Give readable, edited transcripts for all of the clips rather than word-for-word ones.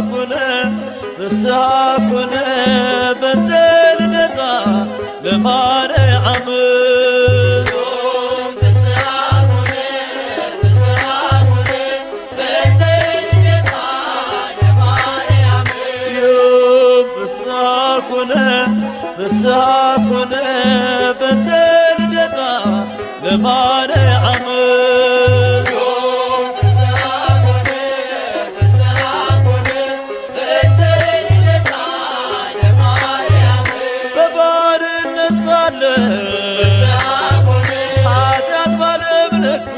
ኩነ ፍስሐ ኩነ በእንተ ልደታ ለማርያም ፍስሐ ኩነ በእንተ ልደታ ለማርያም በባርነት ሳለን ኃጢአት ባለም ነግሣ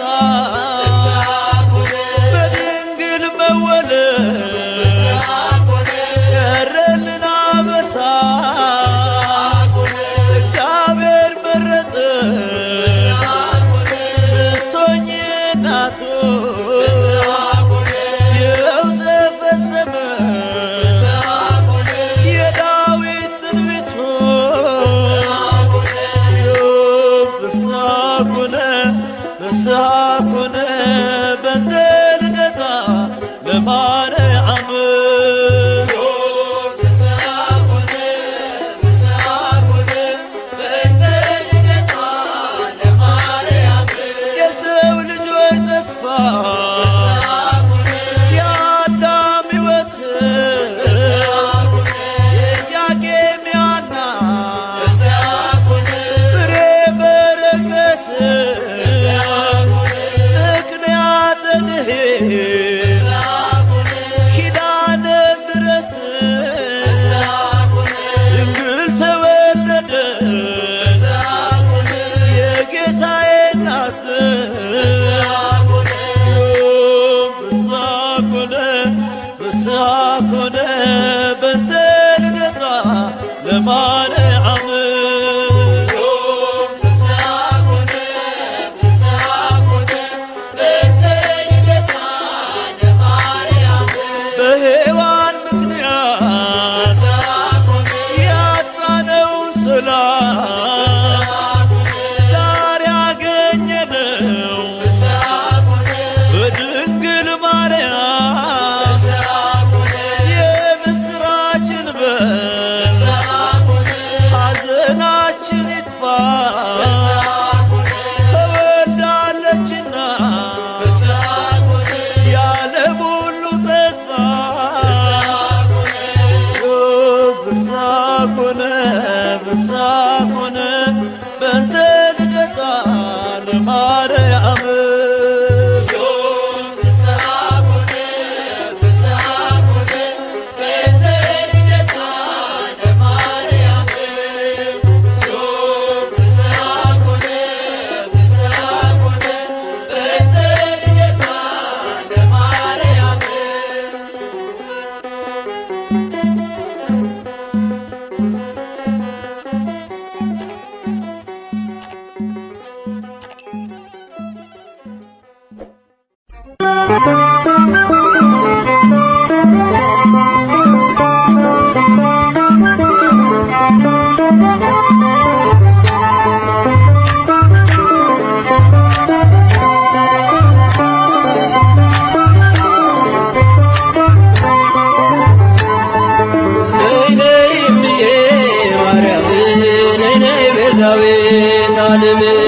በድንግል መወለድ ቀረልን አበሳ ፍስሐ ኩነ በእንተ ልደታ ለማርያም የሰው ልጆች ተስፋ የአዳም ሕይወት የኢያቄም የሐና ፍሬ በረከት ኪዳነ ምሕረት ድንግል ተወለደች የጌታዬ እናት ፍስሐ ኩነ በእንተ ልደታ ለማርያም በሔዋን ምክንያት ያጣነውን ሰላም ዛሬ አገኘነው በድንግል ማርያም የምስራችን በር ሐዘናችን ይጥፋ ተወልዳለችና የዓለም ሁሉ ተስፋ ፍስሐ ኩነ በእንተ ልደታ ለማርያም Amen.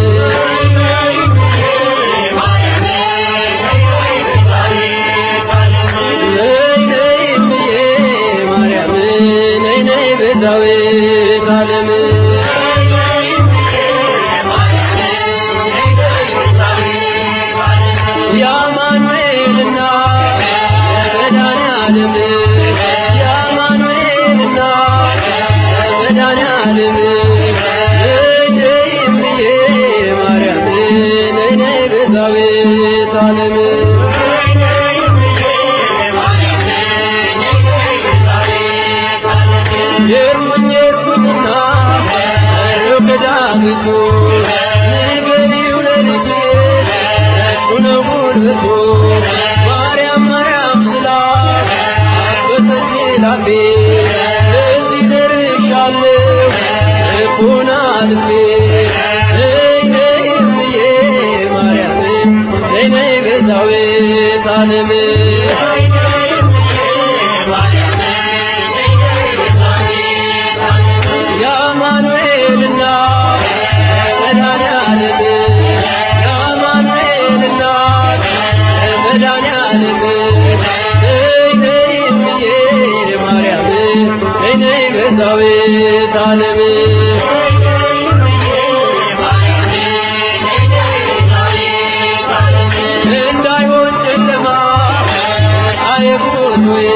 ጉዞዬ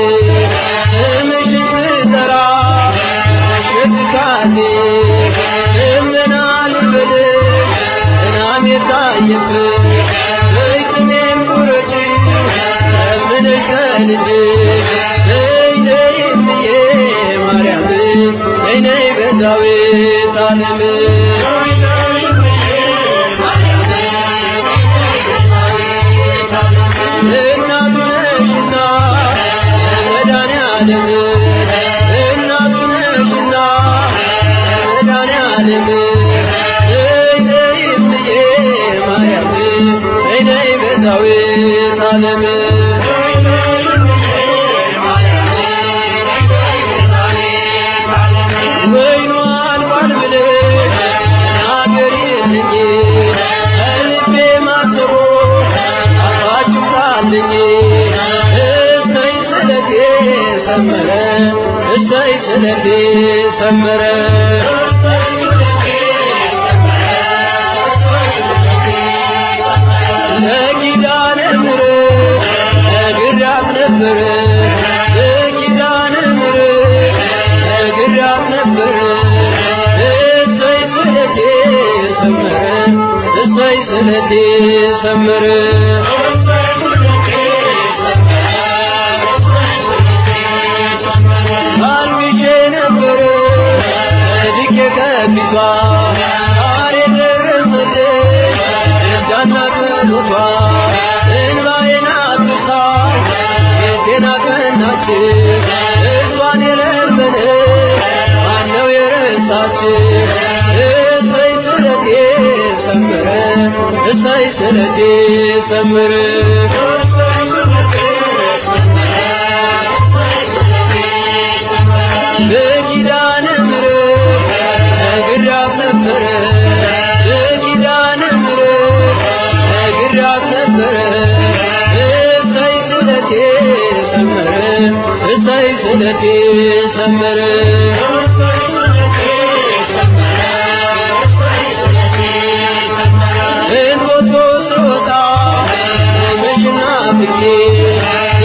ስምሽን ስጠራ ሽትካዜ እምና ልበልሽ እናም የታየብሽ በይቅሜም ቁረጪ ለምንሽ ከልጅሽ ነይ ነይ እምዬ ማርያም ነይ ነይ ቤዛዊተ ዓለም እናቱ ነሽና መድኃኔዓለም እናቱ ነሽና መድኃኔዓለም ነይ ነይ እምዬ ማርያም ነይ ነይ ቤዛዊተ ዓለም ወይኑ አልቋል ብለሽ ተናገሪልኝ ከልቤ ማሰሮ አፋችሁታልኝ እሰይ ስለቴ ሰመረ እሰይ ስለቴ ሰመረ ለኪዳነ ምሕረት ነግሬያት ነበረ ለኪዳነ ምሕረት ነግሬያት ነበረ እሰይ ስለቴ ሰመረ እሰይ ስለቴ ሰመረ አልብሼ ነበረ ድቄ ከፊቷ ዛሬ ደረሰልኝ እጃና ጸሎቷ እንባዬን አብሳ ቤቴን አቀናች እሷን የለመነ ማነው የረሳች እሰይ ስለቴ ሰመረ እሰይ ስለቴ ሰመረ በኪዳነ ምሕረት ነግሬያት ነበረ በኪዳነ ምሕረት ነግሬያት ነበረ እሰይ ስለቴ ሰመረ እሰይ ስለቴ ሰመረ እንጦጦ ስወጣ ምሽና ብዬ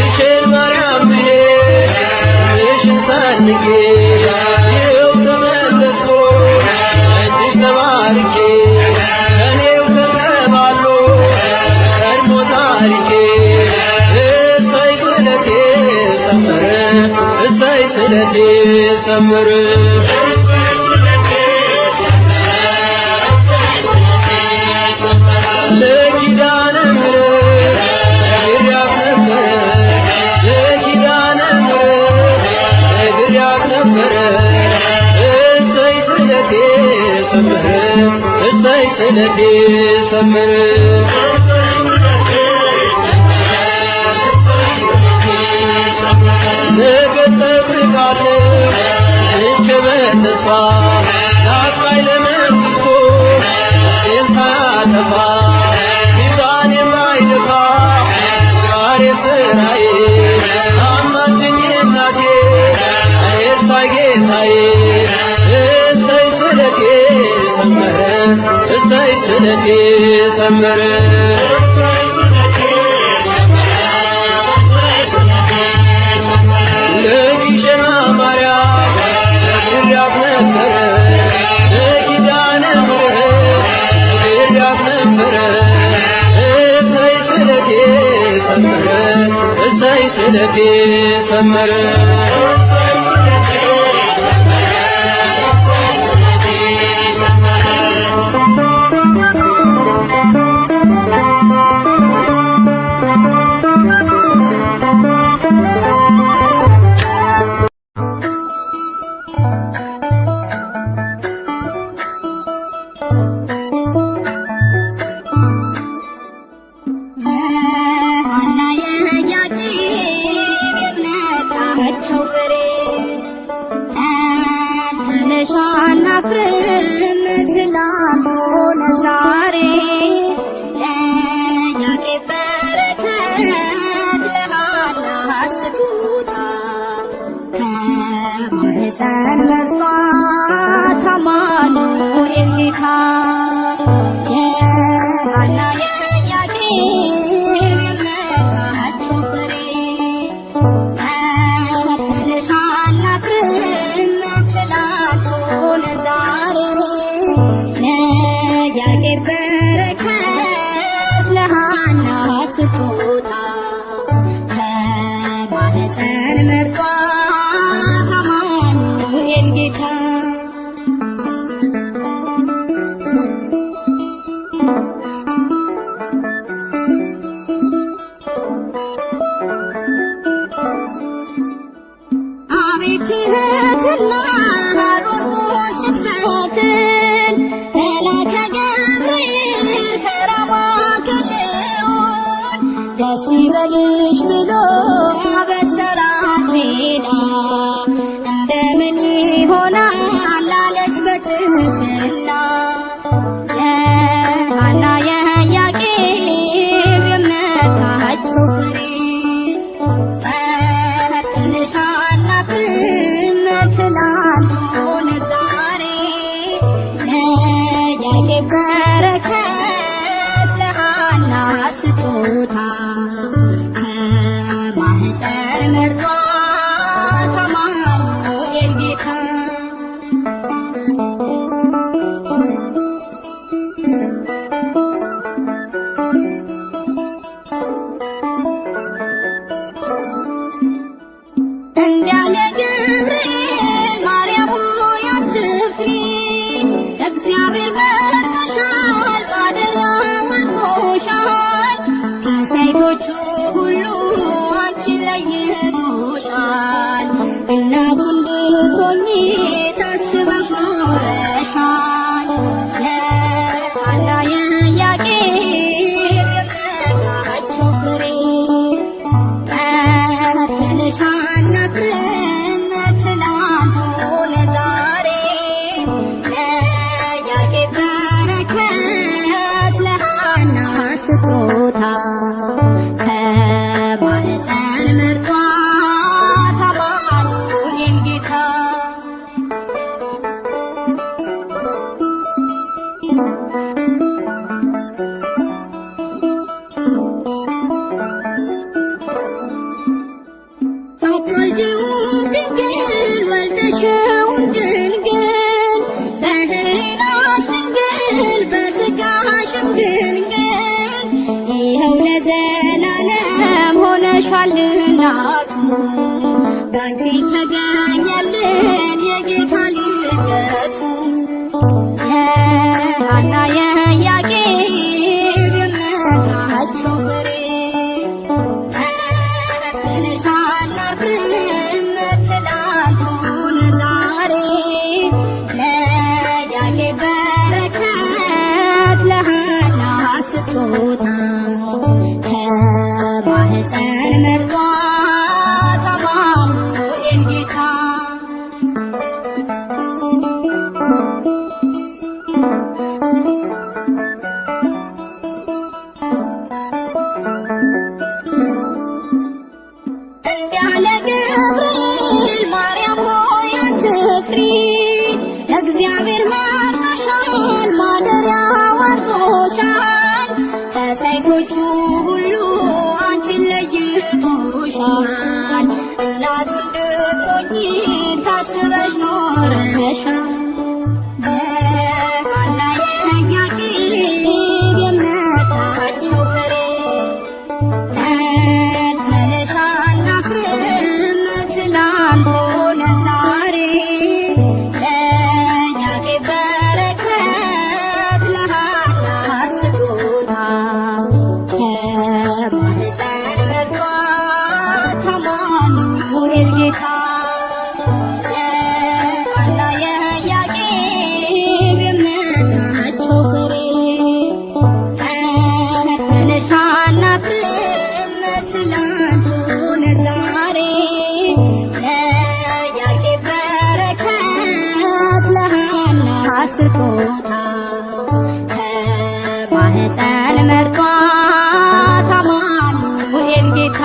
እሽን ማርያም ብዬ ምሽን ሰንቄ ይኸው ተመለስኩ እጅሽ ተባርኬ ከኔው ተቀባሎ ቀድሞ ታሪኬ እሰይ ስለቴ ሰመረ እሰይ ስለቴ ሰመረ ለኪዳነ ምሕረት ነግሬያት ነበረ ለኪዳነ ምሕረት ነግሬያት ነበረ እሰይ ስለቴ ሰመረ እሰይ ስለቴ ሰመረ ነገ እጠብቃለሁ እንቼ በተስፋ ናፍቃኝ ለመንግሥቱ ነፍሴን ሳያጠፋ ሚዛን የማይደፋ ዛሬ ስራዬ አማልጅኝ እናቴ አይርሳኝ ጌታዬ እሰይ ስለቴ ሰመረ እሰይ ስለቴ ሰመረ ለግሸና ማርያም ነግሬያት ነበረ ለኪዳነ ምሕረት ነግሬያት ነበረ እሰይ ስለቴ ሰመረ እሰይ ስለቴ ሰመረ ከማኅፀን መርጧት አማኑኤል ጌታ አቤት ትሕትና ሮርቦ ስትፈትን መልአከ ገብርኤል ከራማ ከልዑል ደስ ይበልሽ ብሎ አበሰራት ዜና እንደምን ይሆናል አለች በትሕትና የሐና የኢያቄም የእምነታቸው ፍሬ ትንሽ አናፍርም ትላንቱን ዛሬ ለኢያቄም በረከት ለሐና ስጦታ ከማኅፀን መርጧት አማኑኤል ጌታ እንዳለ ገብርኤል ማርያም ሆይ አትፍሪ እግዚአብሔር መርጦሻል ማደሪያ አድርጎሻል ከሴቶቹ ሁሉ አንቺን ለይቶሻል እናቱ እንድትሆኚ ታስበሽ ኖረሻል የሐና የኢያቄም የእምነታቸው ፍሬ ትንሽ አናፍርም ትላንቱን ዛሬ ለኢያቄም በረከት ለሐና ስጦታ ከማኅፀን መርጧት አማኑኤል ጌታ ሳትወልጂውም ድንግል ወልደሽውም ድንግል በሕሊናሽ ድንግል በሥጋሽም ድንግል ይኸው ለዘላለም ሆነሻል እናቱ በአንቺ ተገኘልን የጌታ ልደቱ የሐና የኢያቄም የእምነታቸው ፍሬ ትንሽ አናፍርም ትላንቱን ዛሬ ለኢያቄም በረከት ለሐና ስጦታ ከማኅፀን መርጧት አማኑኤል ጌታ እንዳለ ገብርኤል ማርያም ሆይ አትፍሪ እግዚአብሔር መርጦሻል ማደሪያው አድርጎሻል ከሴቶቹ ሁሉ አንቺን ለይቶሻል እናቱ እንድትሆኚ ታስበሽ ኖረሻል የሐና የኢያቄም የእምነታቸው ፍሬ ተነሽ አናፍርም ትላንቱን ዛሬ ለኢያቄም በረከት ለሐና ስጦታ ከማኅፀን መርጧት አማኑኤል ጌታ የሐና የኢያቄም የእምነታቸው ፍሬ ተነሽ አናፍርም ትላንቱን ዛሬ ለኢያቄም በረከት ለሐና ስጦታ ከማኅፀን መርጧት አማኑኤል ጌታ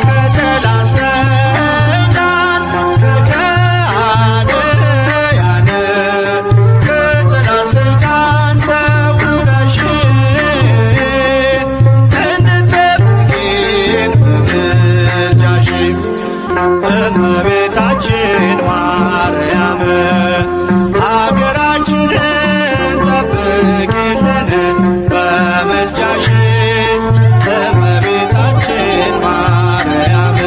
ከጠላት ሰይጣን ከከሃዲያን ከጠላት ሰይጣን ሰውረሽ እንድትጠብቂን በምልጃሽ እመቤታችን ማርያም ሀገራችንን ጠብቂልን በምልጃሽ እመቤታችን ማርያም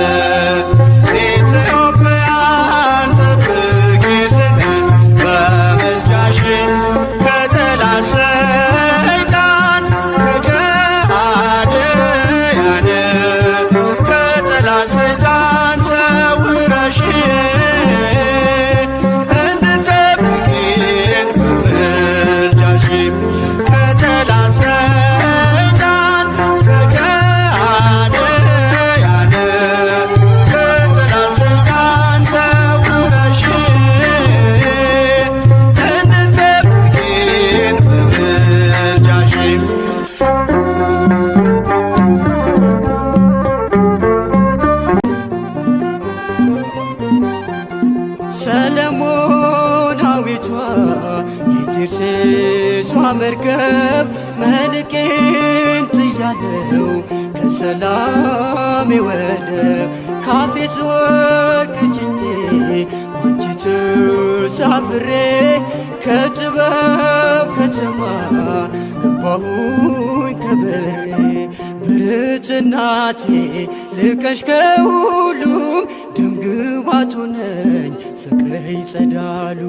ኢትዮጵያን ጠብቂልን በምልጃሽ ከጠላት ሰይጣን ከከሃዲያን ከጠላት ሰይጣን ሰውረሽ እንድትጠብቂን በምልጃሽ ከጠላት ሰይጣን ከከሃዲያን ከጠላት ሰይጣን ሰውረሽ እንድትጠብቂን በምልጃሽ ሰለሞናዊቷ የቴርሴሷ መርከብ መልቄን ጥያለው ከሰላሜ ወደብ ካፌስ ወርቅ ጭኜ ባንቺ ተሳፍሬ ከጥበብ ከተማ ገባሁኝ ከበሬ ብርት እናቴ ልቀሽ ከሁሉም ደምግባቱ ነኝ ፍቅረ ይጸዳሉ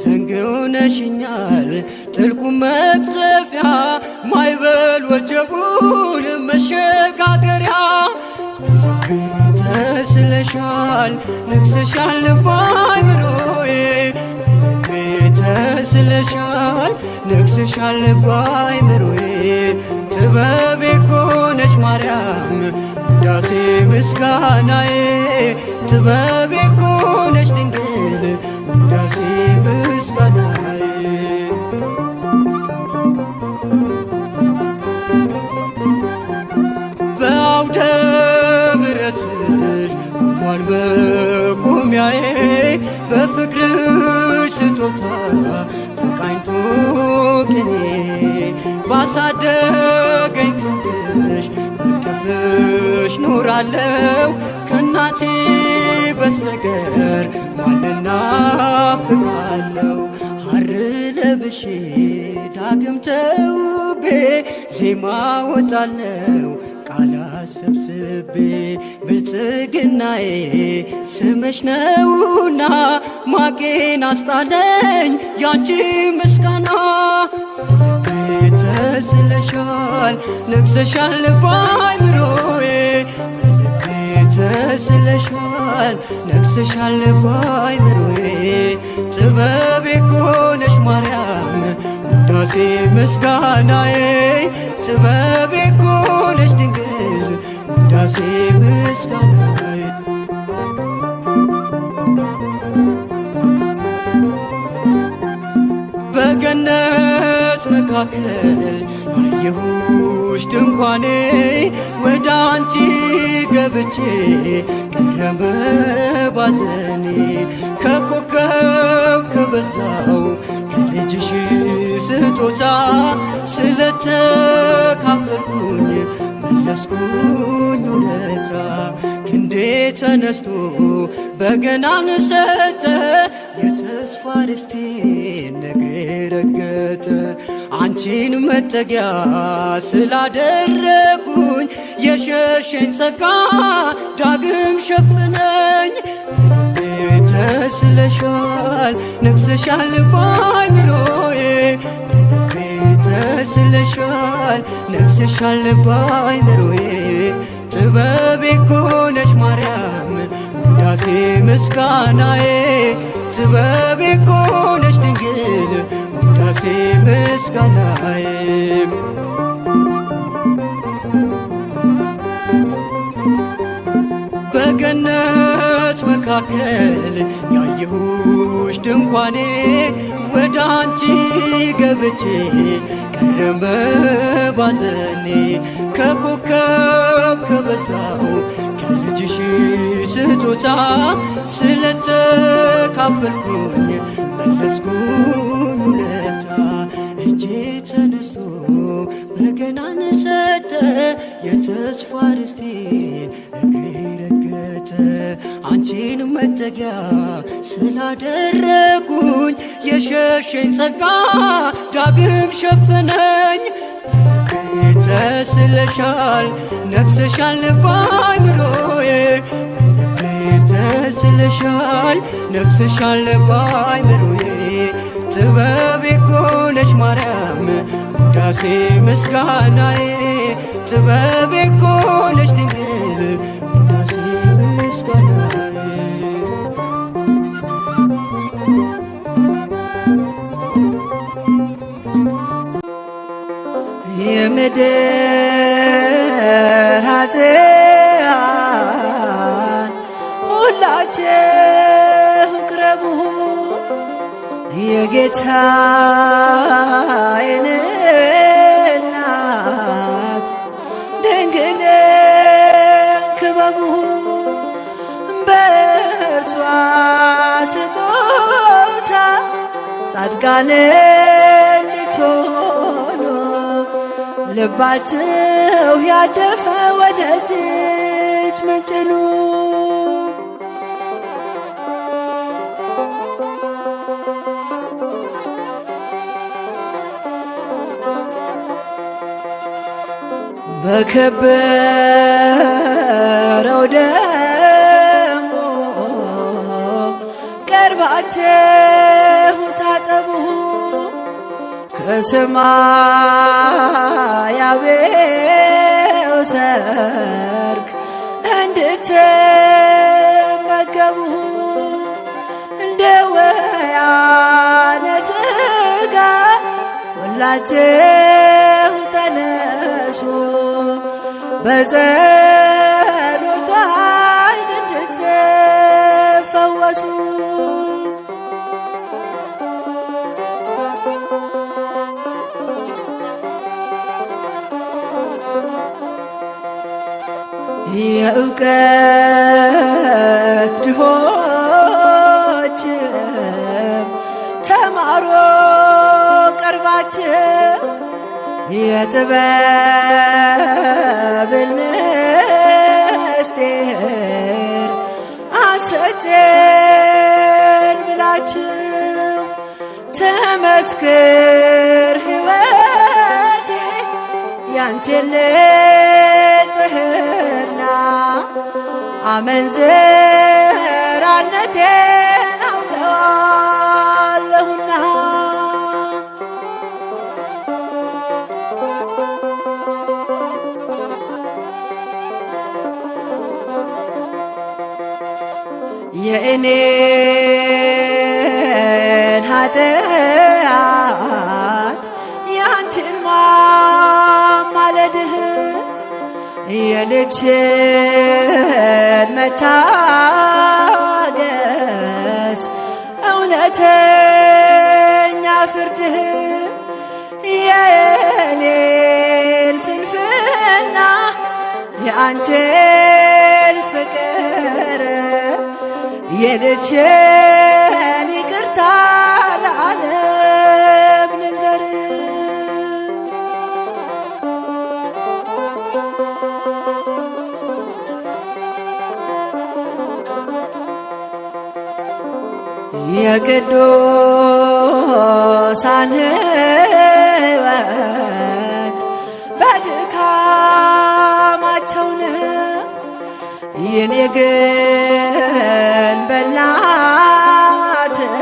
ዘንግ ሆነሽኛል ጥልቁ መቅዘፊያ ማይበል ወጀቡን መሸጋገሪያ ተስለሻል ነግሰሻል ባይምሮዬ ተስለሻል ነግሰሻል ባይምሮዬ ጥበቤ ኮነሽ ማርያም ውዳሴ ምስጋናዬ ጥበቤ ኮነሽ ድንግል ውዳሴ ምስጋናዬ በአውደ ምሕረትሽ ቆሟል መቆሚያዬ በፍቅርሽ ስጦታ ተቃኝቶ ቅኔ ባሳደገኝ ክንድሽ በቅፍሽ ኖራለው ከእናቴ በስተቀር ማንና ፍቃለው ሐር ለብሼ ዳግም ተውቤ ዜማ ወጣለው ቃላት ሰብስቤ ብልጽግናዬ ስምሽ ነውና ማቄን አስጣለኝ ያንቺ ምስጋና ተስለሻል ነግሰሻል ባይምሮዬ ተስለሻል ነግሰሻል ባይምሮዬ ጥበቤ ኮነሽ ማርያም ውዳሴ ምስጋናዬ ጥበቤ ኮነሽ ድንግል ውዳሴ ምስጋናዬ በገነት መካከል ያየሁሽ ድንኳኔ ወደ አንቺ ገብቼ ቀረበ ባዘኔ ከኮከብ ከበዛው ከልጅሽ ስጦታ ስለተካፈልኩኝ መለስኩኝ ውለታ ክንዴ ተነስቶ በገናን ሰጠ የተስፋ ርስቴን ነግሬ ረገጠ አንቺን መጠጊያ ስላደረጉኝ የሸሸኝ ጸጋ ዳግም ሸፍነኝ ተስለሻል ነግሰሻል ባይምሮዬ ተስለሻል ነግሰሻል ባይምሮዬ ጥበቤ ኮነሽ ማርያም ውዳሴ ምስጋናዬ ጥበቤ ኮነሽ ድንግል ውዳሴ ምስጋናዬ በገነት መካከል ያየሁሽ ድንኳኔ ወደ አንቺ ገብቼ ቀረበ ባዘኔ ከኮከብ ከበዛው ስጦታ ስለተካፈልኩኝ መለስኩኝ ውለታ። እጄ ተነስቶ በገናን ሰጠ የተስፋ ርስቴን እግሬ ረገጠ። አንቺን መጠጊያ ስላደረጉኝ የሸሸኝ ጸጋ ዳግም ሸፈነኝ። ተስለሻል ነግሰሻል በአእምሮዬ ተስለሻል ነግሰሻል በአእምሮዬ። ጥበቤ እኮ ነሽ ማርያም ውዳሴ ምስጋናዬ። ጥበቤ እኮ ነሽ ድንግል ውዳሴ ምስጋናዬ። የምድር ኃጥአን ሁላችሁ ቅረቡ የጌታዬን እናት ድንግልን ክበቡ። በእርሷ ስጦታ ጻድቃን እንድትሆኑ ልባችሁ ያደፈ ወደዚች ምንጭ ኑ። በከበረው ደሙ ቀርባችሁ ታጠቡ ከሰማያዊው ሰርግ እንድትመገቡ እንደ ወያነ ሥጋ ሁላችሁ ተነሱ በጸሎቷ ዓይን እንድትፈወሱ። የእውቀት ድሆችም ተማሮ ቀርባችሁ የጥበብን ምስጢር አሰጭን ብላችሁ ተመስክር ሕይወቴ ያንቺን ንጽሕና አመንዝራነቴን አውቀዋለሁና። የእኔን ኃጢአት ያንቺን ማማለድህ የልጅሽን መታገስ እውነተኛ ፍርድህ የእኔን ስንፍና የአንቺን ፍቅር የልጅሽን ይቅርታ ለዓለም ልንገር። የቅዱሳን ሕይወት በድካማቸው ነው፣ የኔ ግን በእናትህ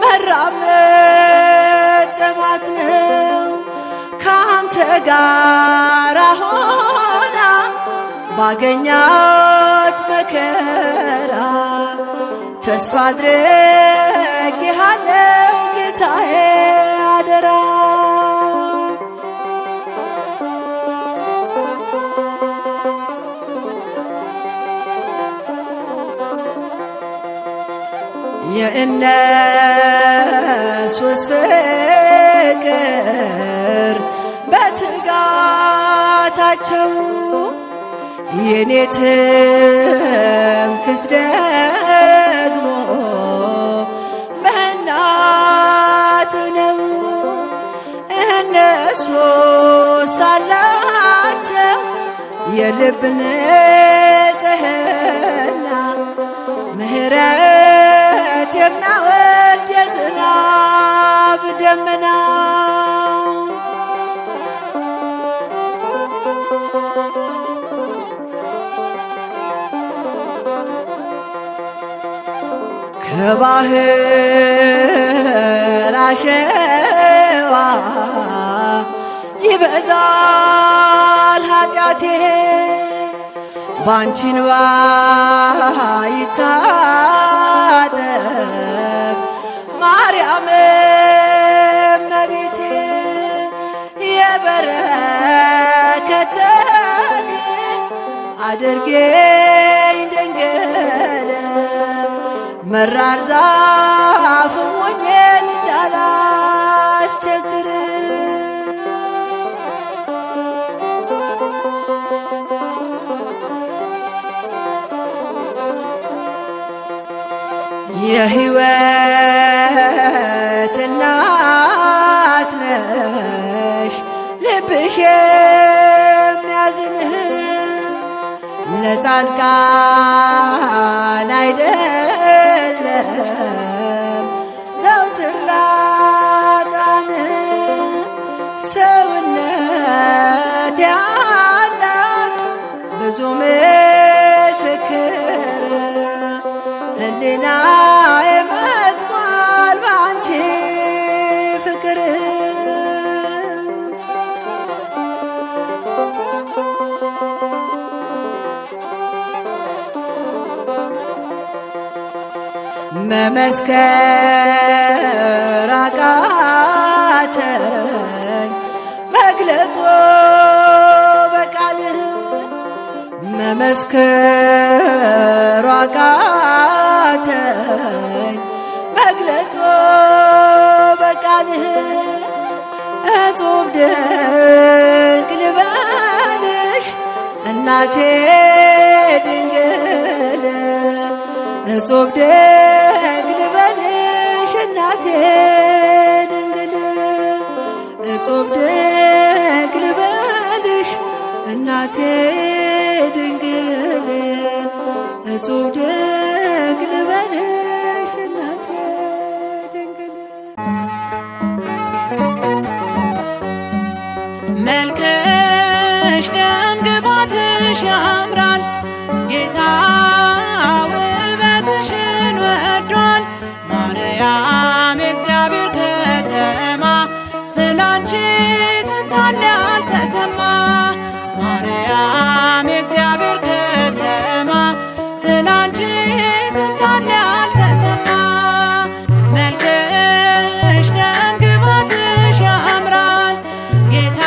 መራመድ ጥማት ነው። ከአንተ ጋር ሆና ባገኛት መከራ ተስፋ አድርጌሃለሁ ጌታዬ አደራ። የእነሱስ ፍቅር በትጋታቸው የኔ ትምክህት ደግሞ በእናት ነው። እነሱ ሳላቸው የልብ ንጽሕና ምሕረት የሚያወርድ የዝናብ ደመና ከባህር አሸዋ ይበዛል ኃጢአቴ ባንቺ እንባ ይታጠብ ማርያም እመቤቴ የበረከት ተክል አድርጌኝ ድንግል መራር ዛፍ ሆኜ እንዳላስቸግር የሕይወት እናት ነሽ ልብሽ የሚያዝንህ ለጻድቃን አይደለም ዘውትር ላጣን ሰውነት ያላት ብዙ ምስክር ሕሊና የመጥሟል ባንቺ ፍቅር መመስከር አቃተኝ መግለጹ በቃልህ መመስከር አቃተኝ መግለጹ በቃልህ እጹብ ድንቅ ልበልሽ እናቴ ድንግል እጹብ ድንቅ ልበልሽ እናቴ ድንግል እጹብ ድንቅ ልበልሽ እናቴ ድንግል እጹብ ድንቅ ልበልሽ እናቴ ድንግል መልክሽ ደም ግባትሽ ያምራል ጌታ ውበትሽን ወዷል ማርያም የእግዚአብሔር ከተማ ስላንቺ ስንታለ ያልተሰማ ማርያም የእግዚአብሔር ከተማ ስላንቺ ስንታለ ያልተሰማ መልክሽ ደም ግባትሽ ያምራል ጌታ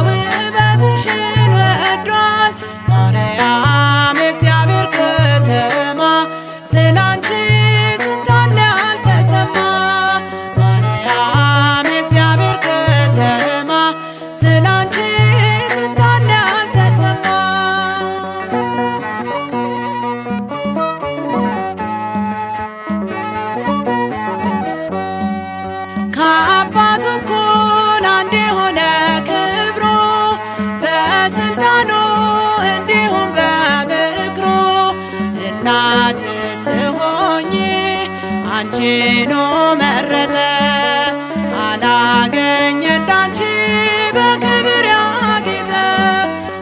ውበትሽን ወዷል ማርያም የእግዚአብሔር ከተማ ስላንቺ ስንታለ ያልተሰማ ማርያም የእግዚአብሔር ከተማ ስላንቺ ስንታለ ያልተሰማ ከአባቱ እኩል አንድ የሆነ ክብሩ በስልጣኑ እንዲሁም በምክሩ እናት ትሆኚ አንቺኑ መረጠ አላገኘ እንዳንቺ በክብር ያጌጠ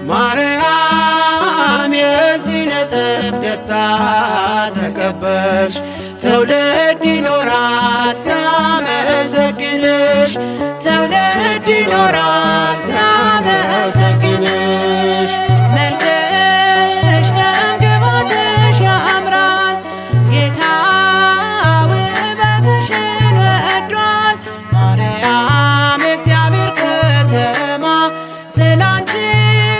ማርያም የዚህ ንጽሕት ደስታ ተቀበልሽ ትውልድ ይኖራል ሲያመሰግንሽ ትውልድ ይኖራል ሲያመሰግንሽ መልክሽ ደም ግባትሽ ያምራል ጌታ ውበትሽን ወዷል ማርያም የእግዚአብሔር ከተማ ስላንቺ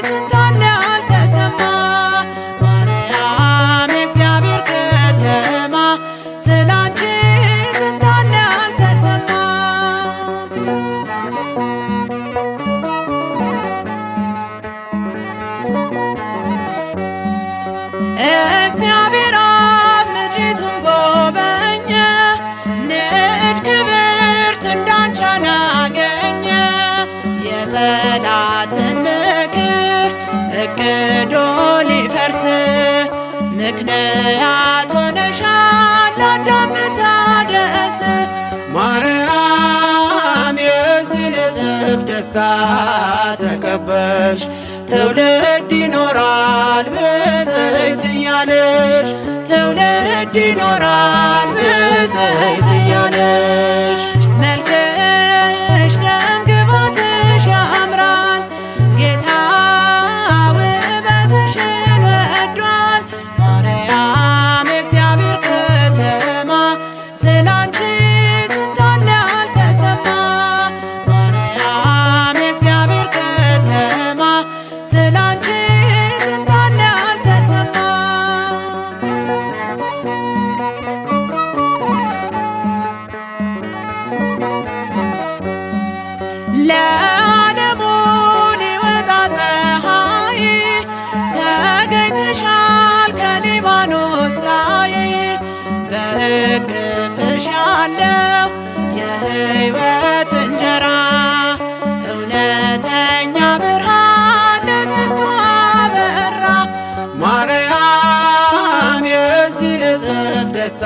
ስንታለ ያልተሰማ ማርያም የእግዚአብሔር ከተማ ስላንቺ ስንታለ ያልተሰማ እግዚአብሔር አብ ምድሪቱን ጎበኘ። ንድ ክብርት እንዳንቺ አላገኘ። የጠላትን ምክር እቅዶ ሊፈርስ ምክንያት ሆነሻል ለአዳም መታደስ። ማርያም የዚህ ንጽሕት ደስታ ተቀበልሽ። ትውልድ ይኖራል ብፅዕት እያለሽ ትውልድ ይኖራል ብፅዕት እያለሽ መልክሽ ደም ግባትሽ ያምራል ጌታ ውበትሽን ወዷል። ማርያም የእግዚአብሔር ከተማ ስላንቺ ስንት አለ ያልተሰማ። ማርያም የእግዚአብሔር ከተማ ስላንቺ ስንት አለ ያልተሰማ። ለዓለሙ ሊወጣ ፀሐይ ተገኝተሻል ከሊባኖስ ላይ። በእቅፍሽ ያለው የሕይወት እንጀራ እውነተኛ ብርሃን ለስንቱ አበራ። ማርያም የዚህ ንጽሕት ደስታ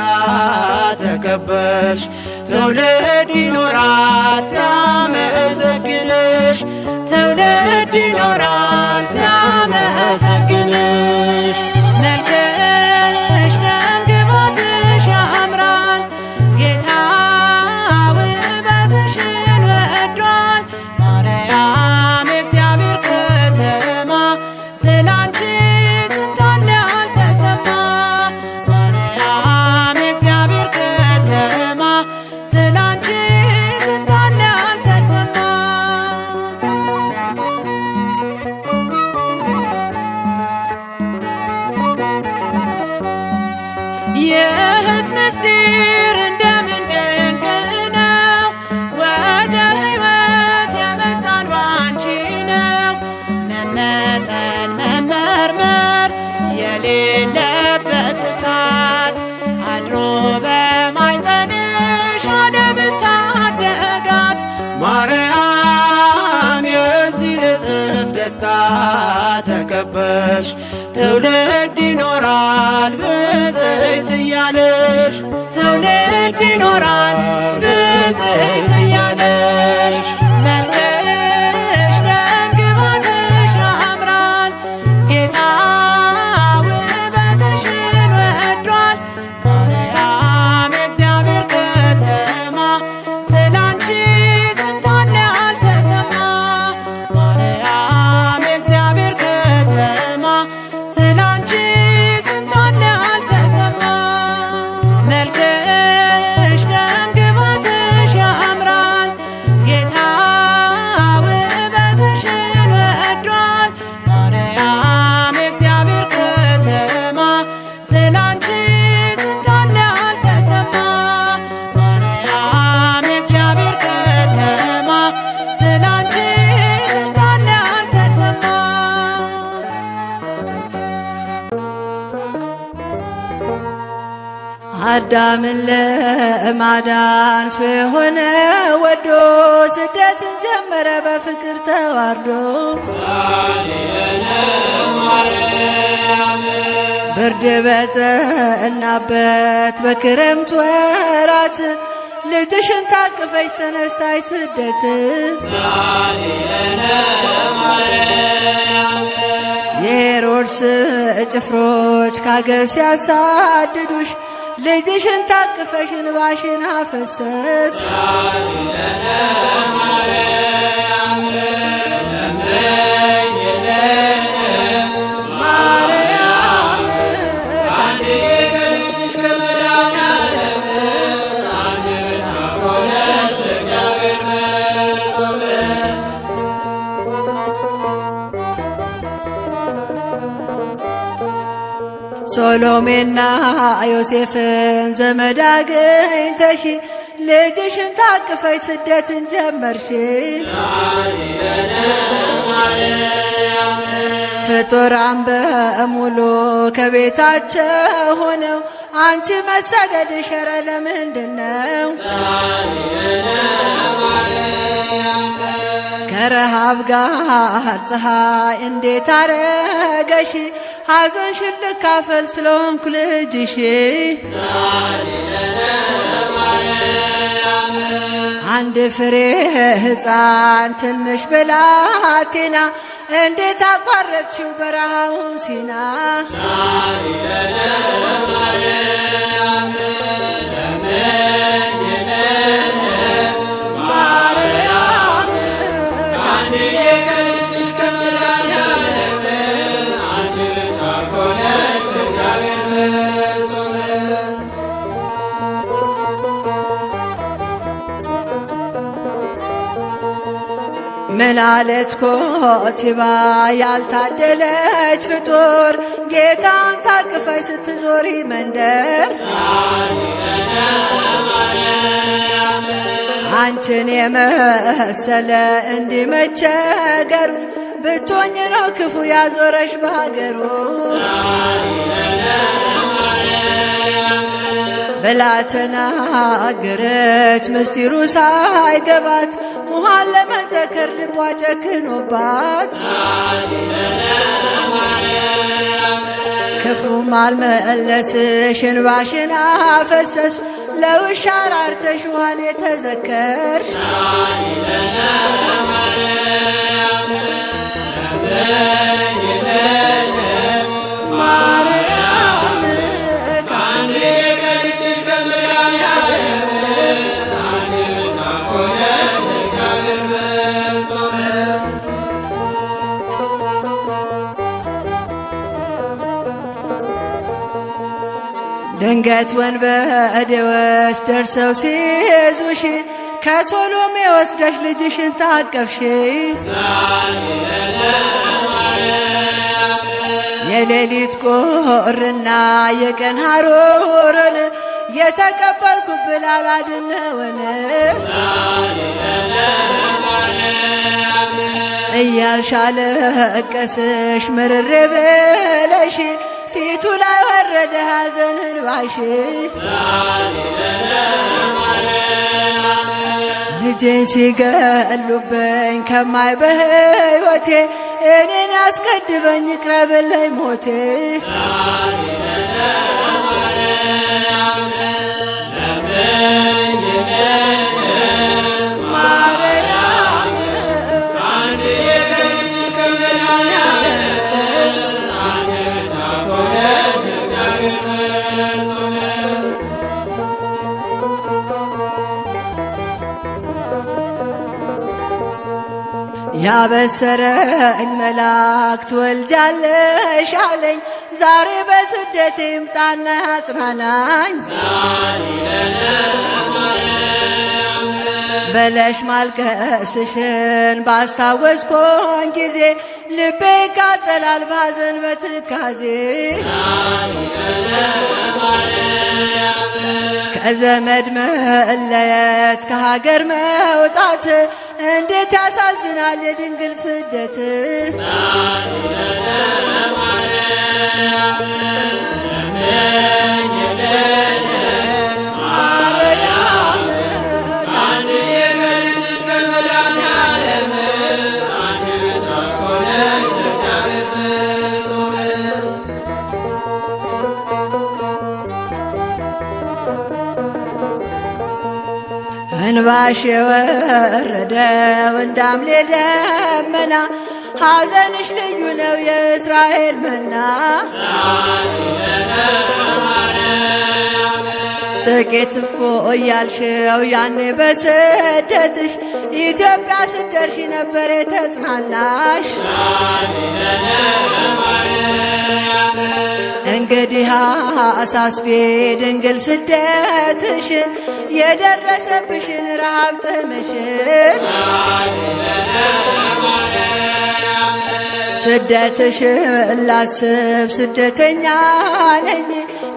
ተቀበልሽ። ትውልድ ይኖራል ሲያመሰግንሽ ትውልድ ይኖራል ሲያመሰግንሽ። መልክሽ ደም ግባትሽ ያምራል ጌታ ውበትሽን ወዷል። ማርያም የእግዚአብሔር ከተማ ስላንቺ ስንት አለ ያልተሰማ። ማርያም የእግዚአብሔር ከተማ ስላንቺ ስንት አለ ያልተሰማ። ይህስ ምስጢር እንደምን ድንቅ ነው! ወደ ሕይወት የመጣን ባንቺ ነው። መመጠን መመርመር የሌለበት እሳት አድሮ በማኅፀንሽ ዓለምን ታደጋት። ማርያም የዚህ ንጽሕት ደስታ ተቀበልሽ። ትውልድ ይኖራል ብፅዕት እያለሽ ትውልድ ይኖራል ብፅዕት እያለሽ መልክሽ ደም ግባትሽ ያምራል ጌታ ውበትሽን ወዷል። ማርያም የእግዚአብሔር ከተማ ስላንቺ ስንት አለ ያልተሰማ። ማርያም የእግዚአብሔር ከተማ ስላንቺ ስንት አለ ያልተሰማ። መልክሽ ደም ግባትሽ ያምራል ጌታ ውበትሽን ወዷል። ማርያም የእግዚአብሔር ከተማ ስላንቺ ስንት አለ ያልተሰማ። ማርያም የእግዚአብሔር ከተማ ስላንቺ ስንት አለ ያልተሰማ። አዳምን ለማዳን ሰው የሆነ ወዶ ስደትን ጀመረ በፍቅር ተዋርዶ። ብርድ በጸናበት በክረምት ወራት ልጅሽን ታቅፈሽ ተነሳች ስደት። የሄሮድስ ጭፍሮች ካገር ሲያሳድዱሽ ልጅሽን ታቅፈሽ እንባሽን አፈሰስሽ። ማርያም ከአንዴ ከልጅሽ ከመድኃኒዓለም ሆነሽ ለእግዚአብሔር ፍጹም። ሶሎሜና ዮሴፍን ዘመድ አግኝተሽ ልጅሽን ታቅፈሽ ስደትን ጀመርሽ። ፍጡራን በሙሉ ከቤታቸው ሆነው አንቺ መሰደድሽ ኧረ ለምንድነው? ከረሃብ ጋር ፀሐይ እንዴት አረገሽ? ሐዘንሽን ልካፈል ስለሆንኩ ልጅሽ አንድ ፍሬ ሕፃን ትንሽ ብላቴና እንዴት አቋረጥሽው በረሃውን ሲና? ምናለት ኮቲባ ያልታደለች ፍጡር ጌታን ታቅፈሽ ስትዞሪ መንደር አንቺን የመሰለ እንዲመቸገሩ ብትሆኝ ነው ክፉ ያዞረሽ በሀገሩ ብላ ተናገረች ምስጢሩ ሳይገባት ውሃን ለመዘከር ልቧ ጨክኖባት ክፉም አልመለስሽ እንባሽን አፈሰሽ ለውሻ ራርተሽ ውሃን የተዘከርሽ ድንገት ወንበዴዎች ደርሰው ሲይዙሽ ከሶሎሜ ወስደሽ ልጅሽን ታቀፍሽ የሌሊት ቁርና የቀን ሐሩርን የተቀበልኩብን አላድነውን እያልሽ አለቀስሽ ምርር ብለሽ ፊቱ ላይ ወረደ ሐዘን እንባሽ ልጄን ሲገሉብኝ ከማይ በሕይወቴ እኔን ያስቀድበኝ ይቅረብልኝ ሞቴ ያበሰረኝ መልአክ ትወልጃለሽ አለኝ ዛሬ በስደቴ ይምጣና ያጽናናኝ በለሽ ማልቀስሽን ባስታወስኩኝ ጊዜ ልቤ ይቃጠላል ባዘን በትካዜ ከዘመድ መለየት ከሀገር መውጣት እንዴት ያሳዝናል የድንግል ስደት እንባሽ የወረደው እንዳምሌ ደመና ሐዘንሽ ልዩ ነው የእስራኤል መና ጥቂት እፎይ ያልሽው ያኔ በስደትሽ ኢትዮጵያ ስትደርሺ ነበር የተጽናናሽ እንግዲህ አሳስቤ ድንግል ስደትሽን የደረሰብሽን ረሃብ ጥምሽን ስደትሽን ላስብ ስደተኛ ነኝ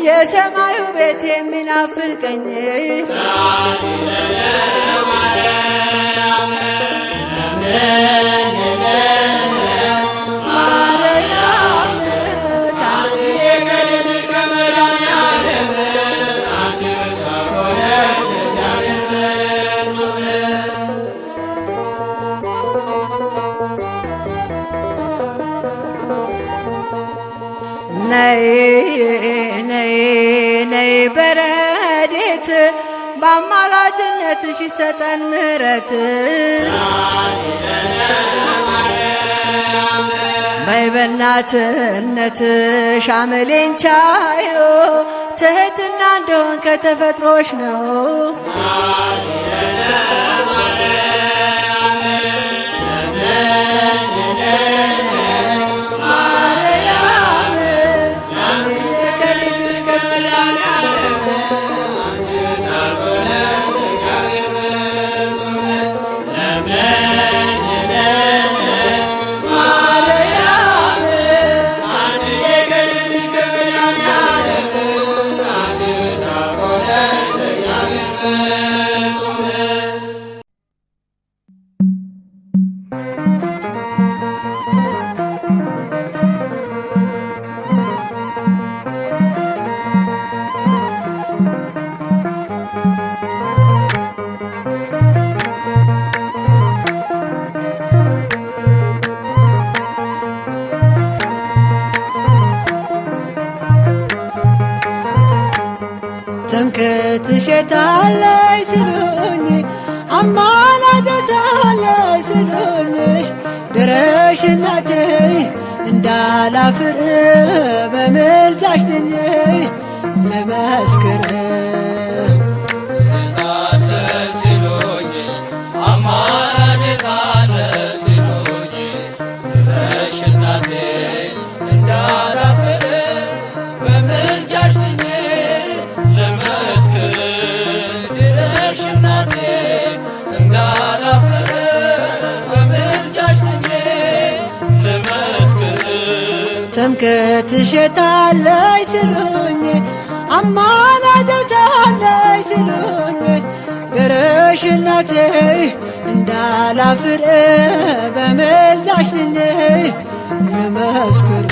የሰማዩ ቤት የሚናፍቀኝ ማርያም ከመድኃኒዓለም አንቺ ብቻ ሆነሽ እግዚአብሔር ፍጹም። ነይ ነይ ነይ በረድኤት በአማላጅነትሽ ይሰጠን ምሕረት። በይ በእናትነትሽ አመሌን ቻዮ ትሕትና እንደሆን ከተፈጥሮሽ ነው። ትምክህትሽ የታለይ ሲሉኝ አማላጅታለይ ሲሉኝ ድረሽ እናቴ እንዳላፍር በምልጃሽ ድኜ ልመስክር። ትምክህትሽ የታለይ ሲሉኝ አማላጅታለይ ሲሉኝ ድረሽ እናቴ እንዳላፍር በምልጃሽ ድኜ ልመስክር።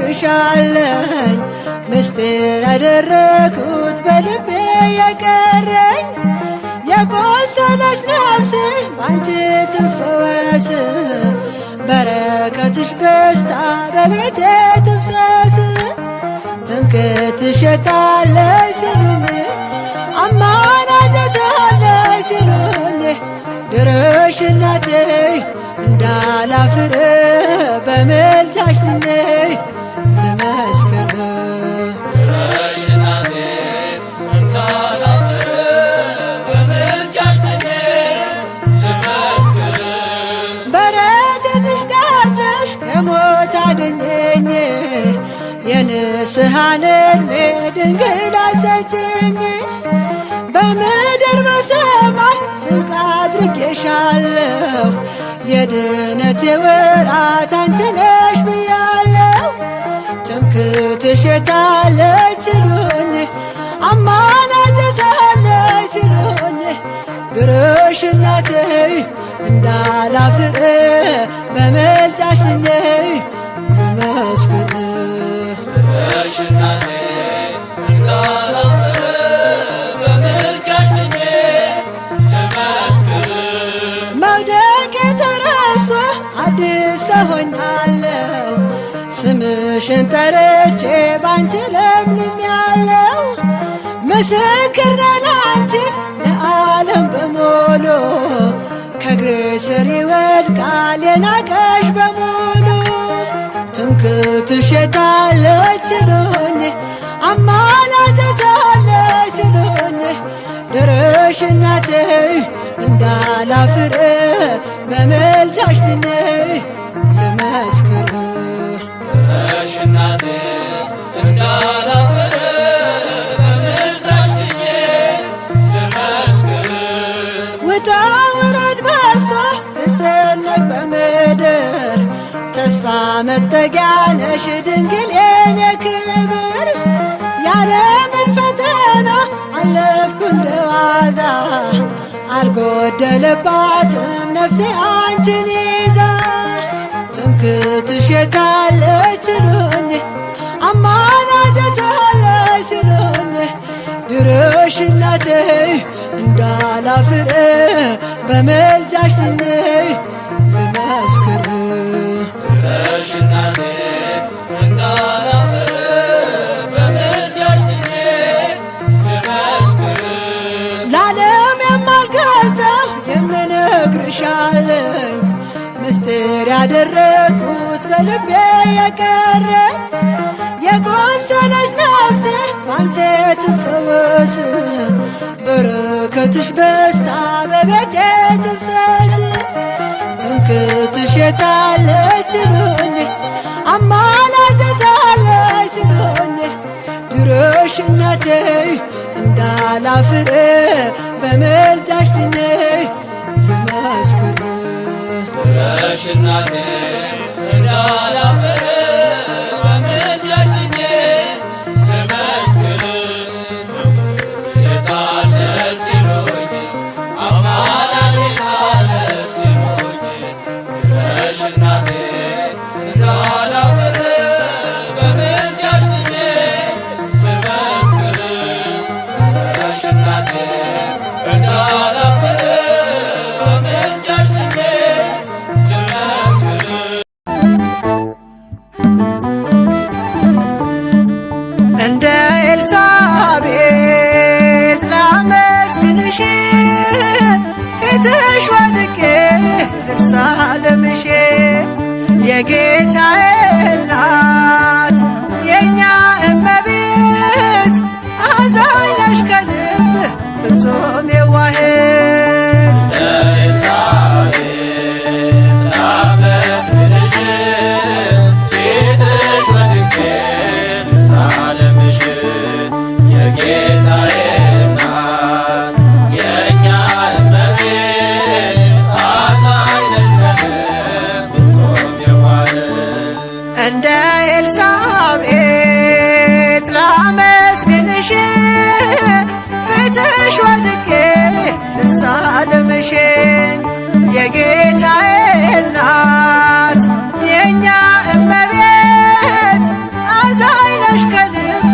የምነግርሻለኝ ምስጢር ያደረኩት በልቤ የቀረኝ የቆሰለች ነፍሴ ባንቺ ትፈወስ በረከትሽ በስታ በቤቴ ትፍሰስ። ትምክህትሽ የታለይ ሲሉኝ አማላጅታለይ ሲሉኝ ድረሽ እናቴ እንዳላፍር በምልጃሽ ድኜ ልመስክር። በረድኤትሽ ጋርደሽ ከሞት አድኜኝ የንስሐን ዕድሜ ድንግል አሰጭኝ። በምድር በሰማይ ስንቅ አድርጌሻለሁ የድነቴ ወራት አንቺ ነሽ ብያለሁ። ትምክህትሽ የታለይ ሲሉኝ አማላጅታለይ ሲሉኝ ድረሽ እናቴ እንዳላፍር በምልጃሽ ድኜ ልመስክር። መውደቄ ተረስቶ አዲስ ሰው ሆኛለሁ ስምሽን ጠርቼ ባንቺ ለምልሜያለሁ። ምስክር ነኝ ላንቺ ለዓለም በሙሉ ከእግሬ ስር ይወድቃል የናቀሽ በሙሉ። ትምክህትሽ የታለይ ሲሉኝ አማላጅታለይ ሲሉኝ ድረሽ እናቴ እንዳላፍር በምልጃሽ ድኜ ልመስክር። ድረሽ እናቴ እንዳላፍር በምልጃሽ መጠጊያ ነሽ ድንግል የኔ ክብር ያለምን ፈተና አለፍኩ እንደዋዛ አልጎደለባትም ነፍሴ አንቺን ይዛ ትምክህትሽ የታለች ሲሉኝ አማላጅታለች ሲሉኝ ድረሽ እናቴ እንዳላፍር በምልጃሽ ድኜ ልመስክር ድረሽ እናቴ እንዳላፍር በምልጃሽ ድኜ ልመስክር ለዓለም የማልገልጸው የምነግርሻለኝ ምስጢር ያደረግኩት በልቤ የቀረ የቆሰለች ነፍሴ ባንቺ ትፈወስ በረከትሽ በስታ በቤቴ ትፍሰስ ትምክህትሽ የታለች ሲሉኝ አማላጅታለች ሲሉኝ ድረሽ እናቴ እንዳላፍር በምልጃሽ ድኜ ልመስክር ድረሽ እናቴ እንዳላፍር በምልጃሽ ድኜ ልመስክር ትምክህትሽ የታለች ሲሉኝ አማላጅታለች ሲሉኝ ድረሽ እናቴ እንዳላፍር በምልጃሽ ድኜ ልመስክር ድረሽ እናቴ እንዳላፍር በምልጃሽ ድኜ ልመስክር እንደ ኤልሳቤጥ ላመስግንሽ ፊትሽ ወድቄ ልሳለምሽ የጌታዬ እናት የእኛ እመቤት አዛኝ ነሽ ከልብ ፍጹም የዋህት ኤልሳቤጥ ላመስግንሽ ፊትሽ ወድቄ ልሳለምሽ የጌታዬ እናት የእኛ እመቤት አዛኝ ነሽ ከልብ ፍጹም የዋህት እንደ ኤልሳቤጥ ላመስግንሽ ፊትሽ ወድቄ ልሳለምሽ የጌታዬ እናት የእኛ እመቤት አዛኝ ነሽ ከልብ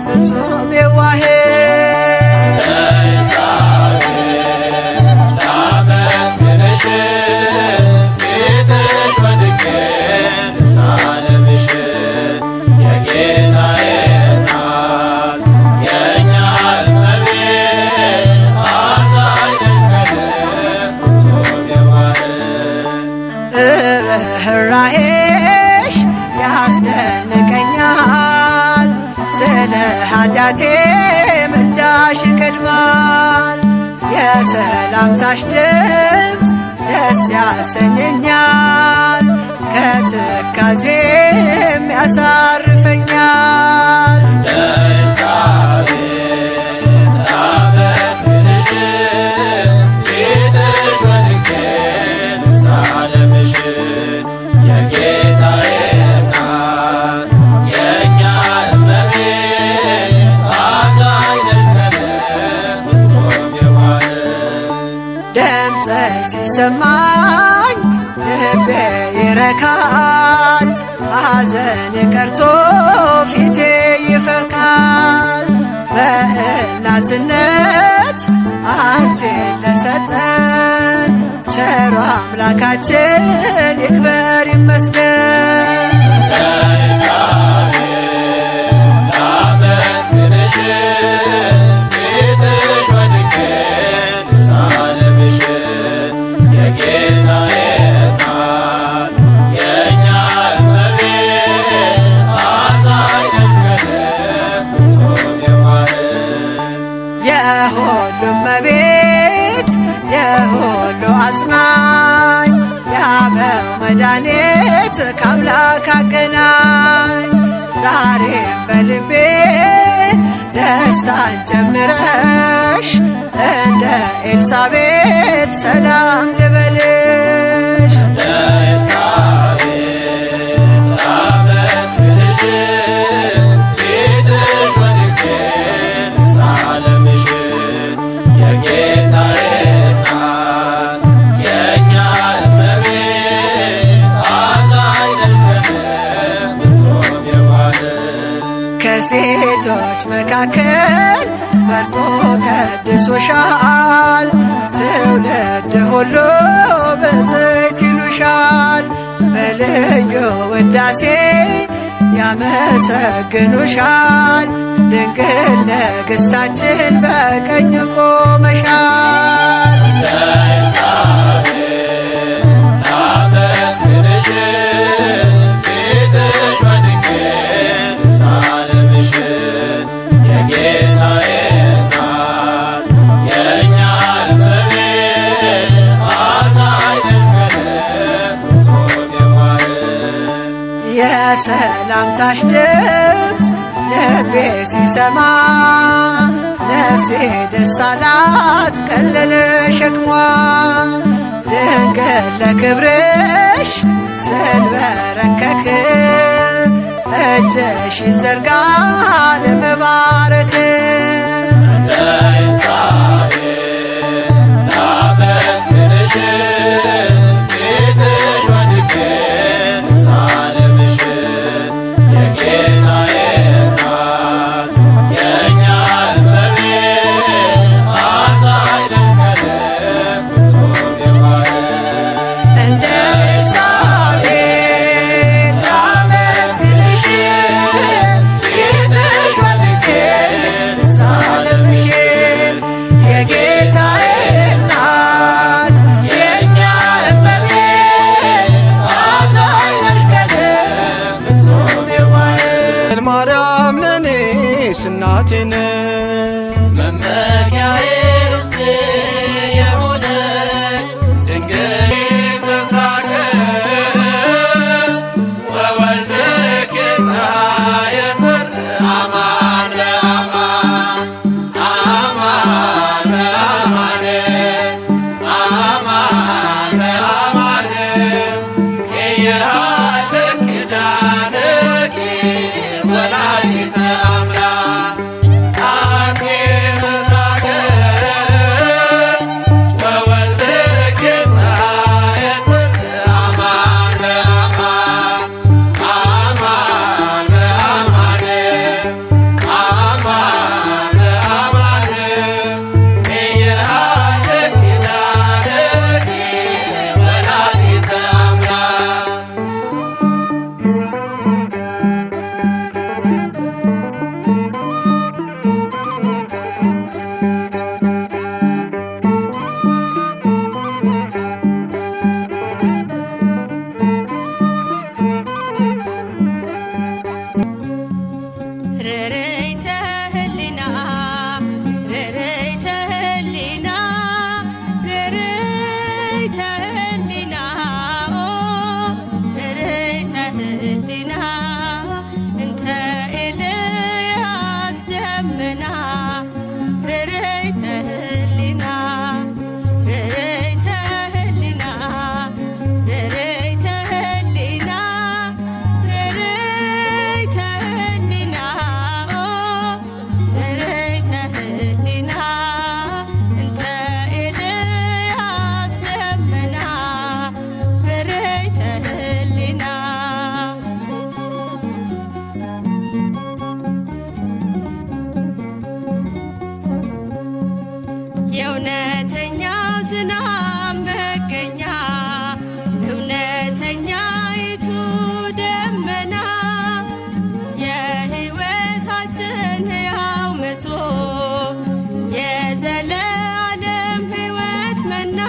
ፍጹም የዋህት ኤልሳቤጥ ላመስግንሽ ፊትሽ ወድቄ ልሳለምሽ የጌታዬ እናት የእኛ እመቤት አዛኝ ነሽ ከልብ ፍጹም የዋህት ርኅራኄሽ ያስደንቀኛል ስለ ኃጢአቴ ምልጃሽ ይቀድማል የሰላምታሽ ድምፅ ደስ ያሰኘኛል ከትካዜም ያሳርፈኛል ኤልሳቤጥ ላመስግንሽ ፊትሽ ወድቄ ልሳለምሽ የጌታዬ እናት የእኛ እመቤት አዛኝ ነሽ ከልብ ፍጹም የዋህት ድምፅሽ ሲሰማኝ ልቤ ይረካል ሐዘን ቀርቶ ፊቴ ይፈካል በእናትነት አንቺን ለሰጠን ቸሮ አምላካችን ይክበር ይመስገን ኤልሳቤጥ ላመስግንሽ ፊትሽ ወድቄ ልሳለምሽ የጌታዬ እናት የእኛ እመቤት አዛኝ ነሽ ከልብ ፍጹም የዋህት የሁሉ እመቤት የሁሉ አጽናኝ የአበው መድኃኒት ከአምላክ አገናኝ ዛሬም በልቤ ደስታን ጨምረሽ እንደ ኤልሳቤጥ ሰላም ልበልሽ ኤልሳቤጥ ከሴቶች መካከል መርጦ ቀድሶሻል። ትውልድ ሁሉ ብፅዕት ይሉሻል። በልዩ ውዳሴ ያመሰግኑሻል። ድንግል ንግሥታችን በቀኝ ቆመሻል። የሰላምታሽ ድምፅ ልቤ ሲሰማ ነፍሴ ደስ አላት ቀለለ ሸክሟ። ድንግል ለክብርሽ ስንበረከክ እጅሽ ይዘርጋ ለመባረክ። እናቴን መመኪያዬ ርስቴ የሆነች ድንግል ምስራቅ ወወልድኪ ፀሐየ ጽድቅ አማን በአማን አማን በአማን አማን በአማን እየሃለኪ ኪዳንኪ ወላዲተ የእውነተኛው ዝናብ መገኛ እውነተኛይቱ ደመና የሕይወታችን ሕያው መሶብ የዘለዓለም ሕይወት መና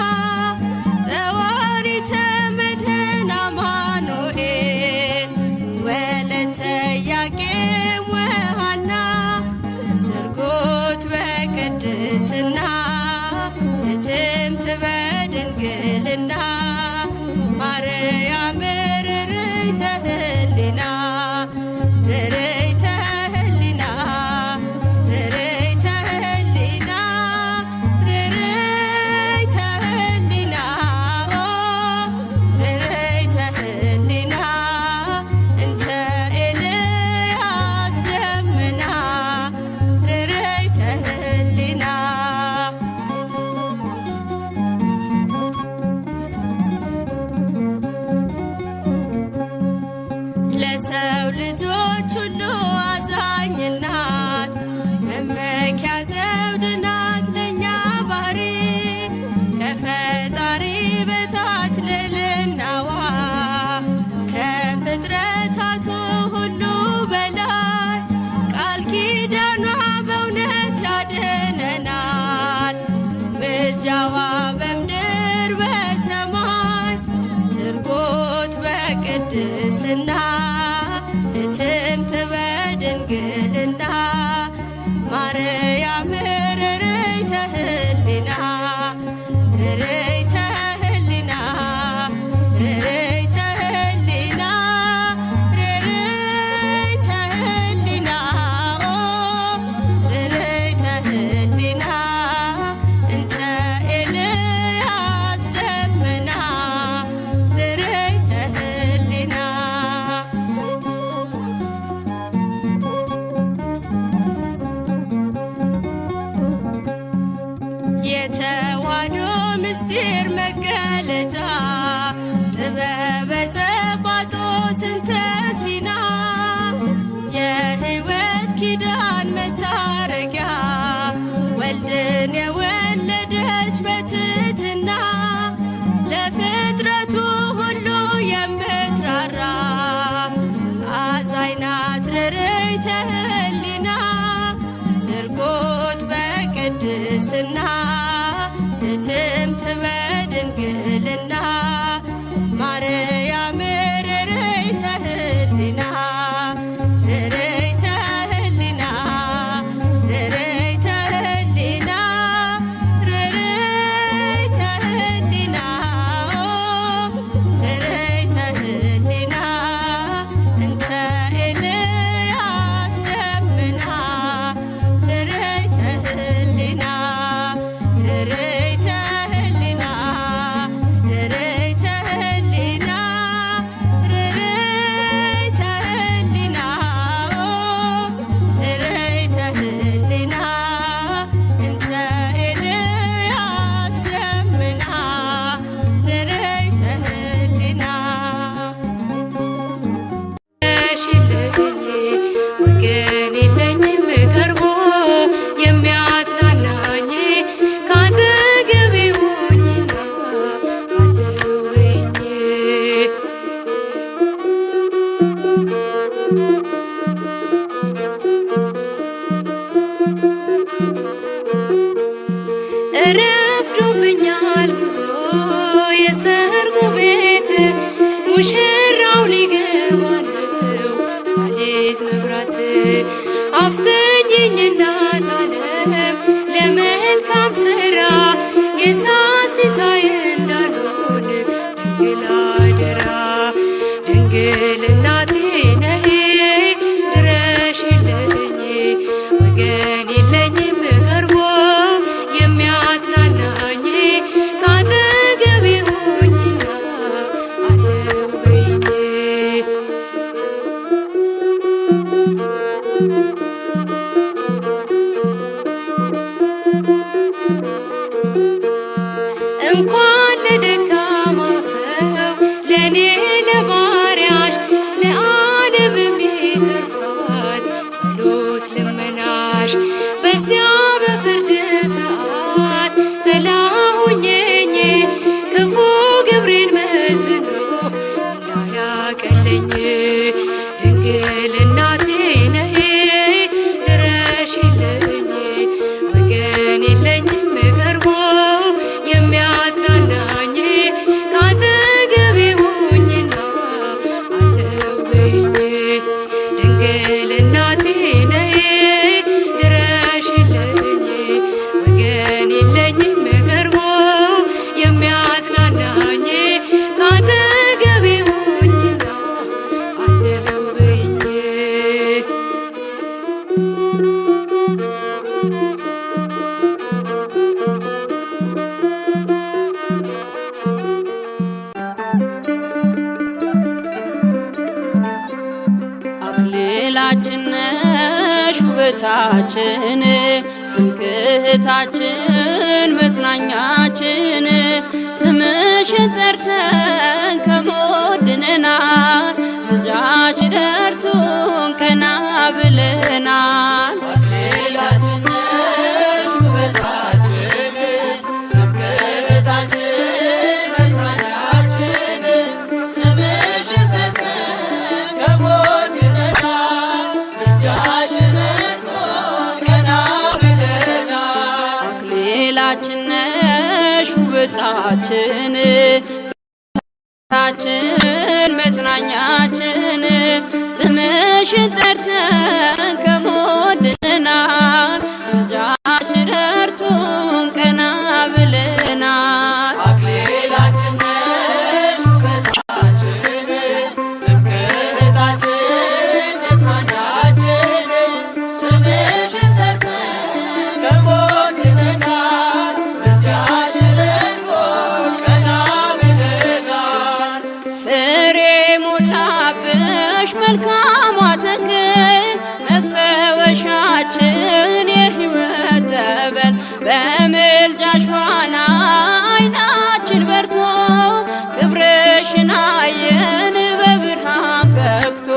ጸዋሪተ መድኅን አማኑኤል ወለተ ኢያቄም ወሐና ስርጉት በቅድስና ትምት በድንግልና ማርያም ርርይተ ህሊና ርርይተ ህሊና ርርይተ ህሊና ርርይተ ህሊና ርርይተ ህሊና እንተ ኤልያስ ደመና ርርይተ ህሊና ማርያም ርርይተ ህሊና ርርይተ ህሊና ርርይተ ህሊና ርርይተ ህሊና ርርይተ ህሊና እንተ ኤልያስ ደመና ርርይተ ህሊና የተዋሕዶ ምስጢር መገለጫ ጥበበ ጸባጦስ እንተ ሲና የሕይወት ኪዳን መታረጊያ ወልድን የወለደች በትሕትና ለፍጥረቱ ሁሉ የምትራራ አዛኝ ናት ርርይተ ህሊና ስርጎት በቅድስና እትምት በድንግልና ማርያም ርርይተ ህሊና ርርይተ ህሊና ርርይተ ህሊና ርርይተ ህሊና ርርይተ ህሊና እንተ ኤልያስ ደመና ርርይተ ህሊና ርርይተ ህሊና ርርይተ ህሊና ርርይተ ህሊና ርርይተ ህሊና እንተ ኤልያስ ደመና ርርይተ ህሊና ሽልኝ ወገን የለኝም ቀርቦ የሚያጽናናኝ ካጠገቤ ሆኝና አለውኝ ረፍዶብኛል ጉዞ የሰርጉ ቤት ሙሽራው ሊገባ ነው ሳልይዝ መብራት አፍጥኝኝ እናት ዓለም ለመልካም ሥራ የሳሲሳይ እንዳልሆን ድንግል አደራ ድንግል እናቴ ነይ ድረሽልኝ ወገን የለኝም ቀርቦ የሚያጽናናኝ ካጠገቤ ሆኝና አለውኝ እንኳን ለደካማው ሰው ለኔ ለባሪያሽ ለዓለምም ይተርፋል ጸሎት ልመናሽ በዚያ በፍርድ ሰዓት ጥላ ሁኜኝ ክፉ ግብሬን መዝኖ እንዳያቀለኝ ድንግል እናቴ ነይ ድረሽልኝ ወገን የለኝም ቀርቦ የሚያጽናናኝ ካጠገቤ ሆኝና አለውኝ ድንግል እናቴ ነይ ድረሽልኝ ወገን የለኝም ቀርቦ የሚያጽናናኝ ካጠገቤ ሆኝና አለውኝ አክሊላችን ነሽ ውበታችን ትምክህታችን መጽናኛችን ስምሽን ጠርተን ከሞት ድነናል ምልጃሽ ደርቶን ቀና ብለናል አክሊላችን ነሽ ውበታችን ትምክህታችን መጽናኛችን ስምሽን ጠርተን ከሞት ድነናል ምልጃሽን ጠርቶን ቀና ብለናል አክሊላችን ነሽ ውበታችን ታችን መጽናኛችን ስምሽን ጠርተን ከሞት ድነናል ማዕበል በምልጃሽ ፋና አይናችን በርቶ ክብርሽን አየን በብርሃን ፈክቶ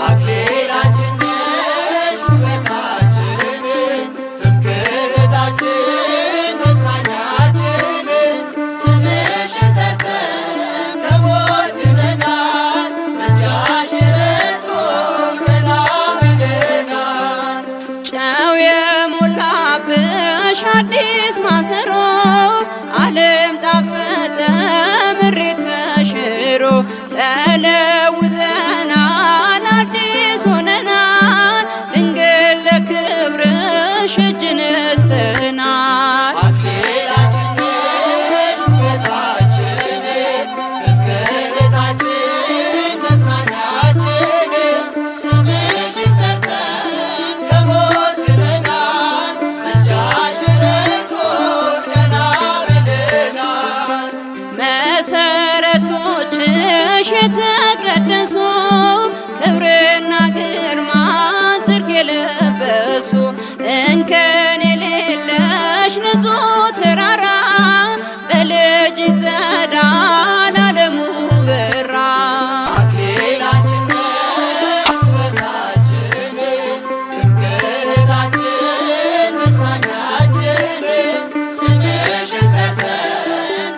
አክሊላችን ነሽ ውበታችን ትምክህታችን መጽናኛችን ስምሽን ጠርተን ከሞት ድነናል ምልጃሽ ረድቶን ቀና ብለናል። ጨው የሞላብሽ አዲስ ማሰሮ ዓለም ጣፈጠ ምሬት ተሽሮ ተለውጠናል አዲስ ሆነናል ድንግል ለክብርሽ እጅ ነስተናል። አክሊላችን ነሽ ውበታችን ትምክህታችን መጽናኛችን ስምሽን ጠርተን ከሞት ድነናል ምልጃሽ ረድቶን ቀና ብለናል። መሰረቶችሽ የተቀደሱ ክብርና ግርማ ጽድቅ የለበሱ እንከን የሌለሽ ንጹሕ ተራራ በልጅ ጸዳል ዓለሙ በራ። አክሊላችን ነሽ ውበታችን ትምክህታችን መጽናኛችን ስምሽን ጠርተን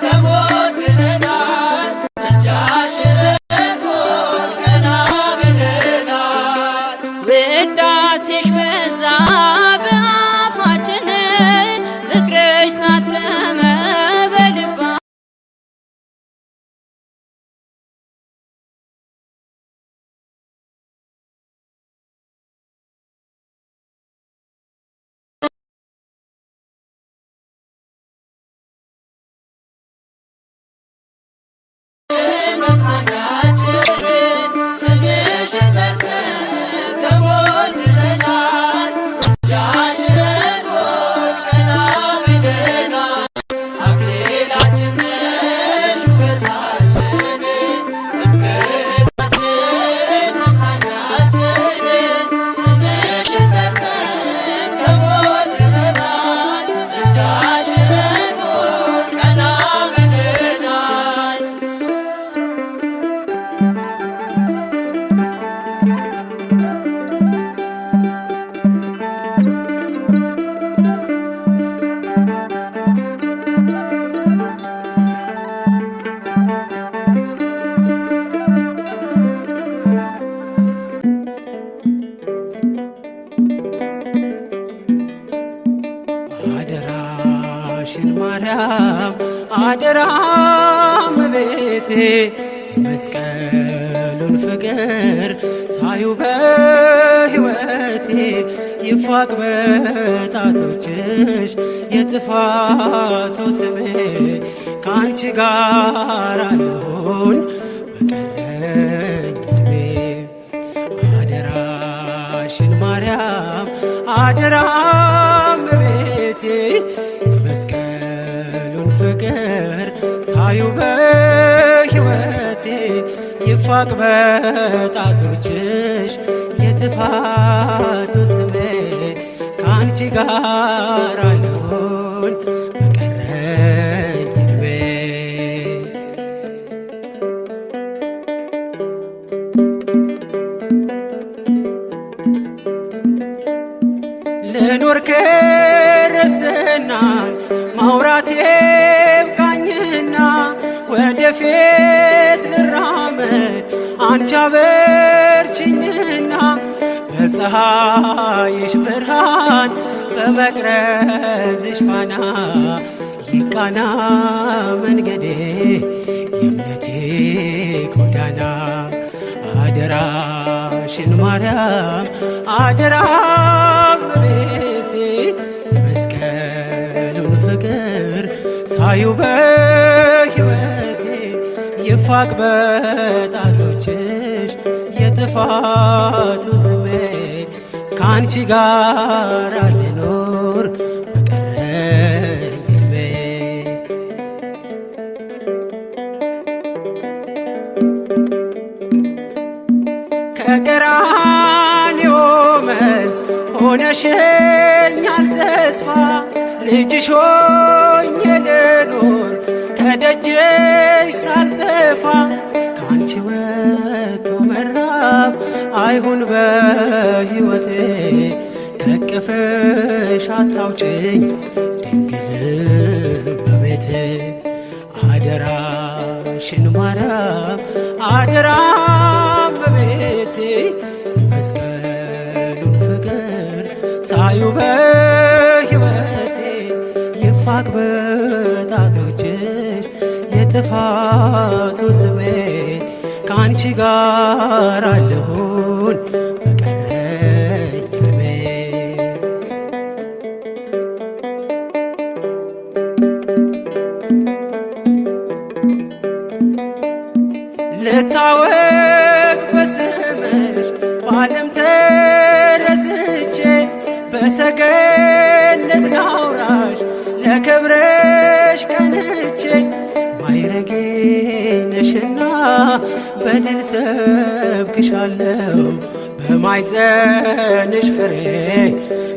ከሞት ድነናል ምልጃሽ ረድቶን ቀና ብለናል። ውዳሴሽ በዛ በአፋችን ፍቅርሽ ታተመ በልባ መጽናኛችን ስምሽን ጠርተን ከሞት ድነናል ምልጃሽ ረድቶን ቀና ብለናል። አክሊላችን ነሽ ውበታችን ትምክህታችን መጽናኛችን ስምሽን ጠርተን ከሞት ድነናል ምልጃሽ ረድቶን ቀና ብለናል። አደራሽን ማርያም አደራ እመቤቴ የመስቀሉን ፍቅር ሳዩ በሕይወቴ ይፋቅ በጣቶችሽ የጥፋቱ ስሜ ከአንቺ ጋር አለሁኝ በቀረኝ ዕድሜ። አደራሽን ማርያም አደራ እመቤቴ የመስቀሉን ፍቅር ሳዩ በሕይወቴ ይፋቅ በጣቶችሽ የጥፋቱ ስሜ ከአንቺ ጋር አለሁኝ በቀረኝ ዕድሜ። ልኖር ክርስትናን ማውራት ይብቃኝና ወደፊት ልራመድ አንቺ አበርችኝና በፀሐይሽ ብርሃን በመቅረዝሽ ፋና ይቃና መንገዴ የእምነቴ ጎዳና። አደራሽን ማርያም አደራ እመቤቴ የመስቀሉን ፍቅር ሳዩ በሕይወቴ ይፋቅ በጣቶችሽ የጥፋቱ ስሜ ከአንቺ ጋር ልኖር በቀረኝ ዕድሜ። ከቀራንዮ መልስ ሆነሽኛል ተስፋ ልጅሽ ሆኜ ልኑር ከደጅሽ ሳልጠፋ ካንቺ ወጥቶ መራብ አይሁን በሕይወቴ ከቅፍሽ አታውጭኝ ድንግል እመቤቴ አደራሽን ማርያም አደራ እመቤቴ መስቀሉን ፍቅር ሳዩ በሕይወቴ ይፋቅ በጣቶችሽ የጥፋቱ ስሜ ከአንቺ ጋር አለሁን በቀረኝ ዕድሜ። ልታወቅ በስምሽ በዓለም ተረስቼ በሰገነት ላውራሽ ለክብርሽ ቀንቼ ማይረጌ ነሽና በድል ሰብክሻለሁ በማይጸንሽ ፍሬ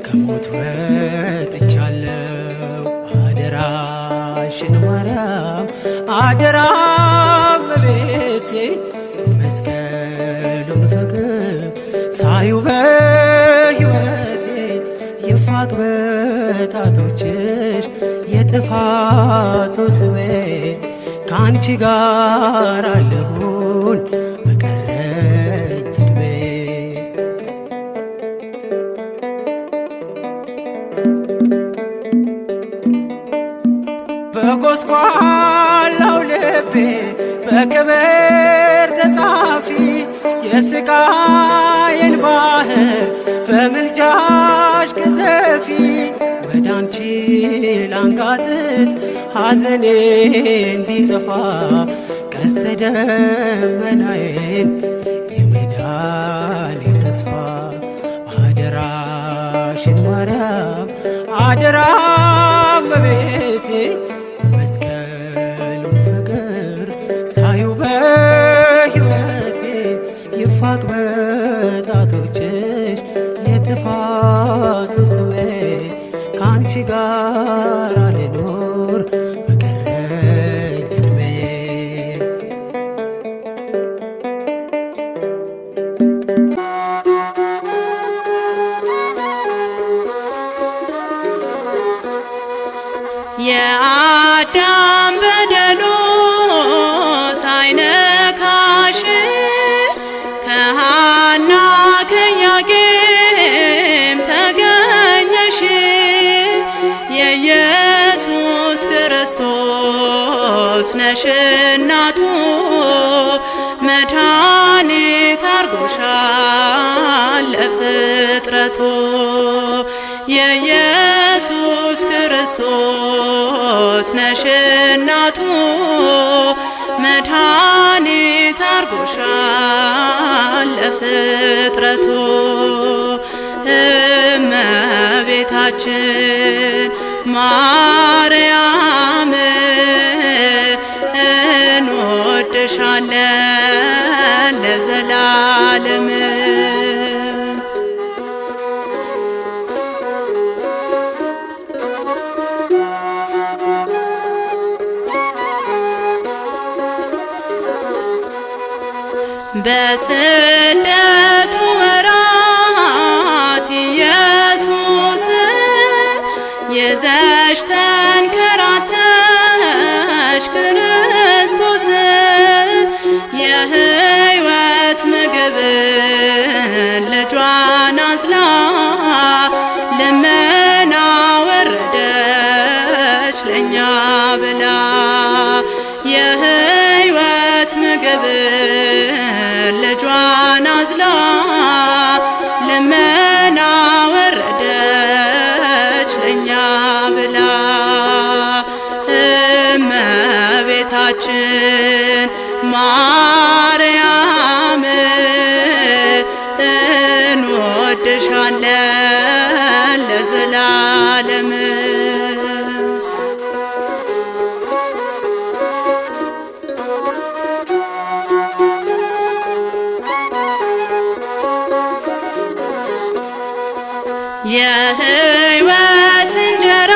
ከሞት ወጥቻለሁ። አደራሽን ማርያም አደራ እመቤቴ መስቀሉን ፍቅር ሳዩ በሕይወቴ ይፋቅ በጣቶችሽ የጥፋቱ ስሜ ከአንቺ ጋር አለሁን በቀረኝ ዕድሜ። በጎስቋላው ልቤ በክብር ተጻፊ የስቃዬን ባህር በምልጃሽ ቅዘፊ ወደ አንቺ ላንጋጥጥ ሐዘኔ እንዲጠፋ ቀስተ ደመናዬን የመዳኔ ተስፋ አደራሽን ማርያም አደራ እመቤቴ መስቀሉን ፍቅር ሳዩ በሕይወቴ ይፋቅ በጣቶችሽ የጥፋቱ ስሜ ከአንቺ ጋር ልኖር በቀረኝ ዕድሜ። የአዳም በደሉ ሳይነካሽ ከሐና ከኢያቄም ተገኘሽ የኢየሱስ ክርስቶስ ነሽ እናቱ መድኃኒት አርጎሻል ለፍጥረቱ የኢየሱስ ክርስቶስ ነሽ እናቱ መድኃኒት አርጎሻል ለፍጥረቱ እመቤታችን ማርያም እንወድሻለን ለዘላለም። በስደቱ ወራት ኢየሱስ ይዘሽ ተንከራተሽ ክርስቶስ የሕይወት ምግብ ልጇን አዝላ ልመና ወረደች ለእኛ ብላ የሕይወት ምግብ ልጇን አዝላ ልመና ወረደች ለእኛ ብላ እመቤታችን ማርያም እንወድሻለን ለዘላለም። የሕይወት እንጀራ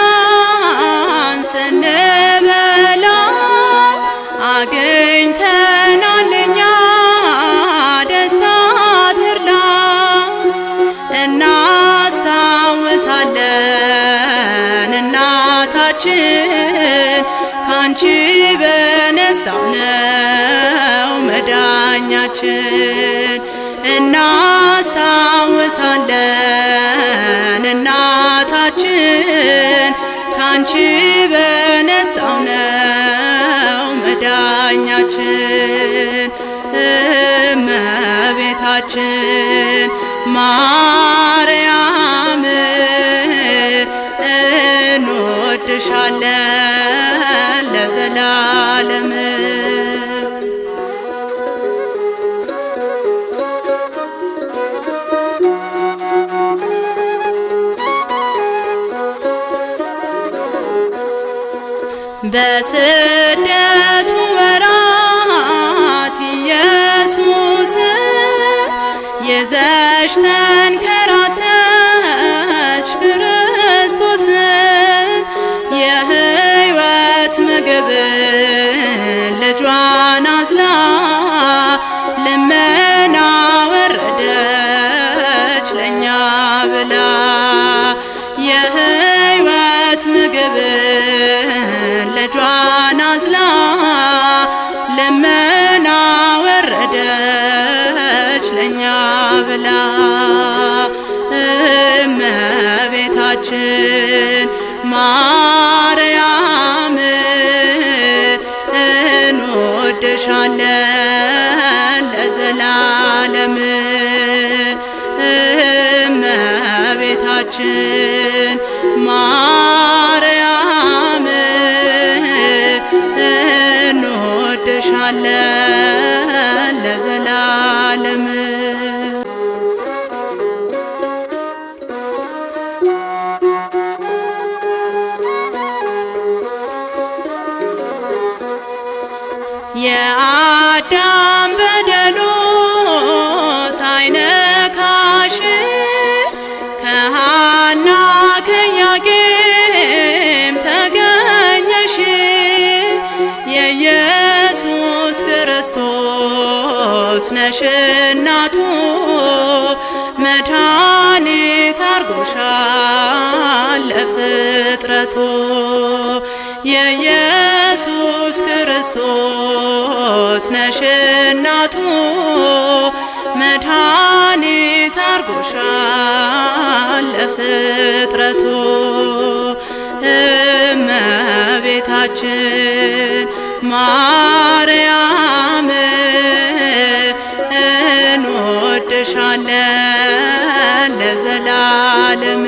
ከኃጢአታችን ካንቺ በነሳው ነው መዳኛችን። እናስታውሳለን እናታችን ካንቺ በነሳው ነው መዳኛችን። እመቤታችን ማርያም እንወድሻለን ለዘላለም። በስደቱ ወራት ኢየሱስ ይዘሽ ተንከራተትሽ ክርስቶስ የሕይወት ምግብ ልጇን አዝላ ልመና ወረደች ለኛ ብላ የሕይወት ምግብ ልጇን አዝላ ልመና ወረደች ለኛ ብላ እመቤታችን ማርያም እንወድሻለን ለዘላለም። እመቤታችን ማርያም እንወድሻለን ለዘላለም። የአዳም በደሉ ሳይነካሽ ከሐና ከኢያቄም ተገኘሽ የኢየሱስ ክርስቶስ ነሽ እናቱ መድኃኒት አርጎሻል ለፍጥረቱ የኢየሱስ ክርስቶስ ነሽ እናቱ መድኃኒት አርጎሻል ለፍጥረቱ እመቤታችን ማርያም እንወድሻለን ለዘላለም።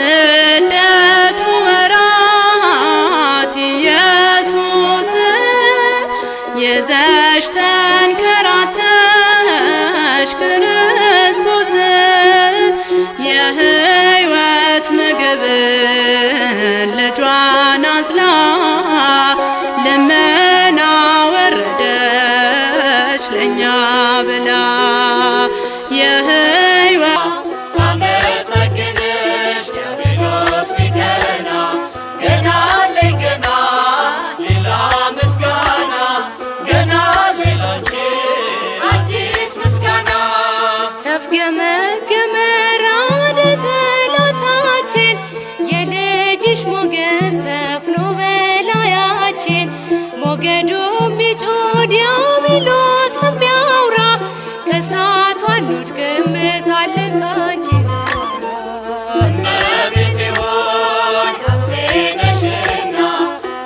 በስደቱ ወራት ኢየሱስ ይዘሽ ተንከራተትሽ ክርስቶስ የሕይወት ምግብ ልጇን አዝላ ልመና ወረደች ለኛ ብላ የሕይወት ሳመሰግንሽ ዲያብሎስ ቢቀና ገና አለኝ ገና ሌላ ምስጋና ገና ሌላንቺ አዲስ ምስጋና ተፍገመገመ ራደ ጠላታችን የልጅሽ ሞገስ ሰፍኖ በላያችን ሞገዱም ቢጮህ ዲያብሎስም ቢያውራ ከእሳቱ አንወድቅም ሳለን ካንቺ እመቤቴ ሆይ ሀብቴ ነሽና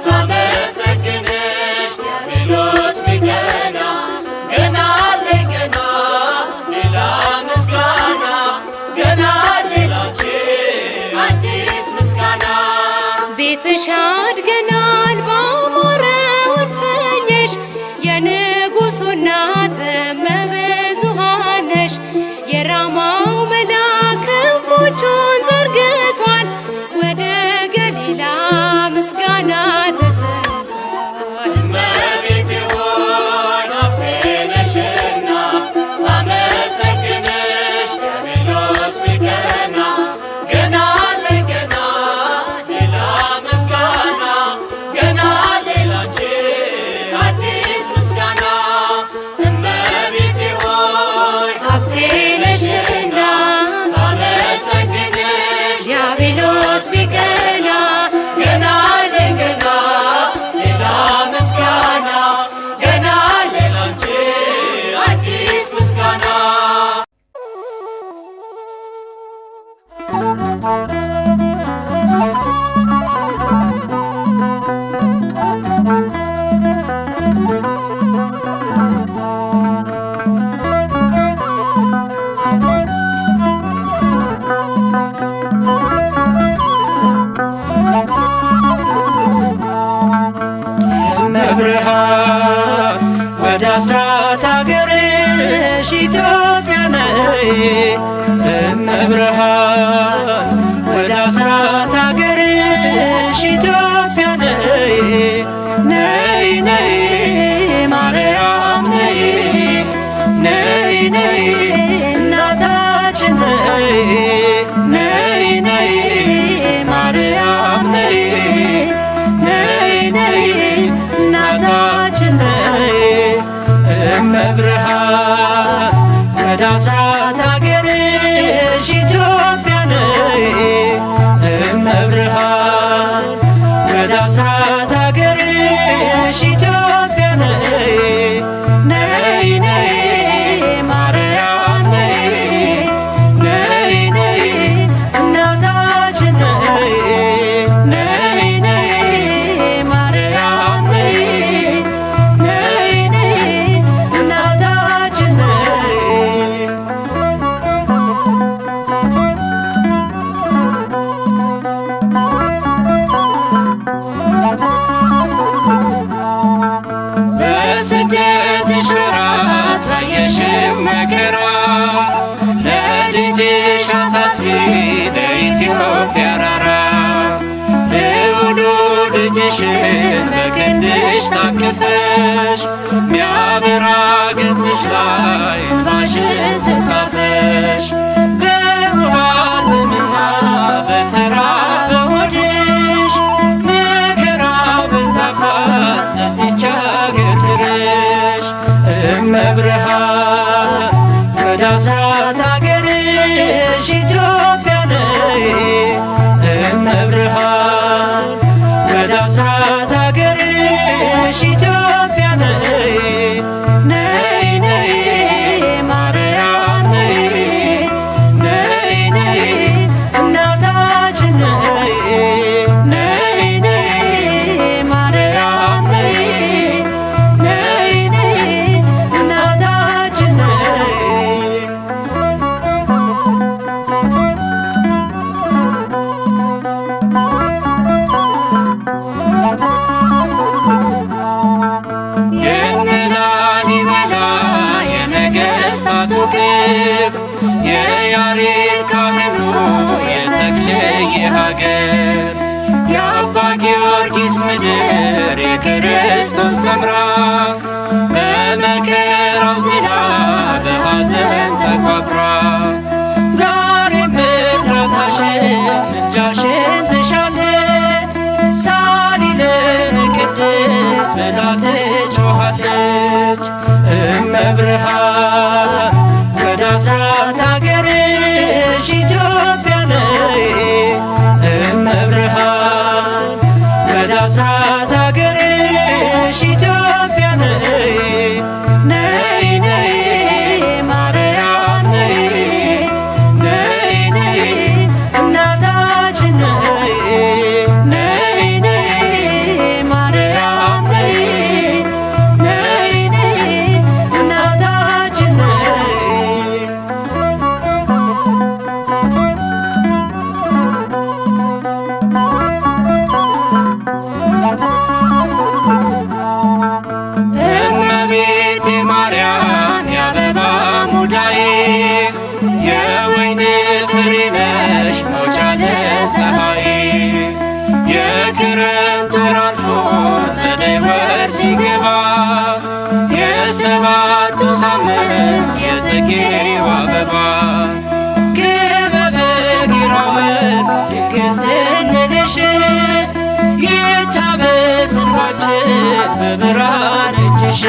ሳመሰግንሽ ዲያብሎስ ቢቀና ገና አለኝ ገና ሌላ ምስጋና ገና ሌላንቺ አዲስ ምስጋና ቤትሽ አድገናል ባማረው እልፍኝሽ የንጉሡ እናት እመብዙኃን ነሽ የራማው መልአክ ክንፎቹን ዘርግቷል ወደ ገሊላ ምስጋና ተሰምቷል። እመቤቴ ሆይ ሀብቴ ነሽና ሳመሰግንሽ ዲያብሎስ ቢቀና ገና አለኝ ገና ሌላ ምስጋና እመብርሃን ወደ አስራት አገርሽ ኢትዮጵያ ነይ እመብርሃን ወደ አስራት አገርሽ ኢትዮጵያ ነይ ነይ ነይ ማርያም ነይ ነይ ነይ እናታችን ነይ ነይ ነይ ማርያም ነይ ነይ ነይ እናታችን ነይ እመብርሃን ወደ አስራት አገርሽ ኢትዮጵያ ነይ እመብርሃን ወደ አስራት አገርሽ ኢትዮጵያ ነይ ነይ ነይ ማርያም ነይ ነይ ነይ እናታችን ነይ ነይ ነይ ማርያም ነይ ነይ ነይ እናታችን ነይ በስደትሽ ወራት ባየሽው መከራ ለልጅሽ አሳስቢ ለኢትዮጵያ ራራ ልዑሉ ልጅሽን በክንድሽ ታቅፈሽ ሚያበራ ገጽሽ ላይ እንባሽን ስታፈሽ በውሃ ጥምና በተራበ ሆድሽ መከራ በዛባት ለዚች አገር ድረሽ እመብርሃን ወደ አስራት አገርሽ ኢትዮጵያ ነይ እመብርሃን ወደ አስራት አገርሽ ኢትዮጵያ ነይ ነይ ነይ ማርያም ነይ ነይ ነይ እናታችን ነይ ነይ ነይ ማርያም ነይ ነይ ነይ እናታችን ነይ የነላሊበላ የነገሥታቱ ግብ የያሬድ ካህኑ የተክልየ ሀገር የአባ ጊዮርጊስ ምድር የክርስቶስ ሰምራ በመከራው ዝላ በሐዘን ተቋቁራ ዛሬም እርዳታሽን ምልጃሽን ትሻለች ሳሊለነ ቅድስት ብላ ትጮኻለች እመብርሃን ወደ አስራት አገርሽ ኢትዮጵያ ነይ እመብርሃን ወደ አስራት አገርሽ ኢትዮጵያ ነይ ነይ ነይ ማርያም ነይ ነይ ነይ እናታችን ነይ ነይ ነይ ማርያም ነይ ነይ ነይ እናታችን ነይ እመቤቴ ማርያም የአበባ ሙዳዬ የወይን ፍሬ ነሽ መውጫ ለፀሐይ የክረምት ወር አልፎ ጸደይ ወር ሲገባ የሰባቱ ሳምንት የጽጌው አበባ ክበበ ጊራወን ድንግል ስንልሽ ይታበስ እንባችን በብርሃን እጅሽ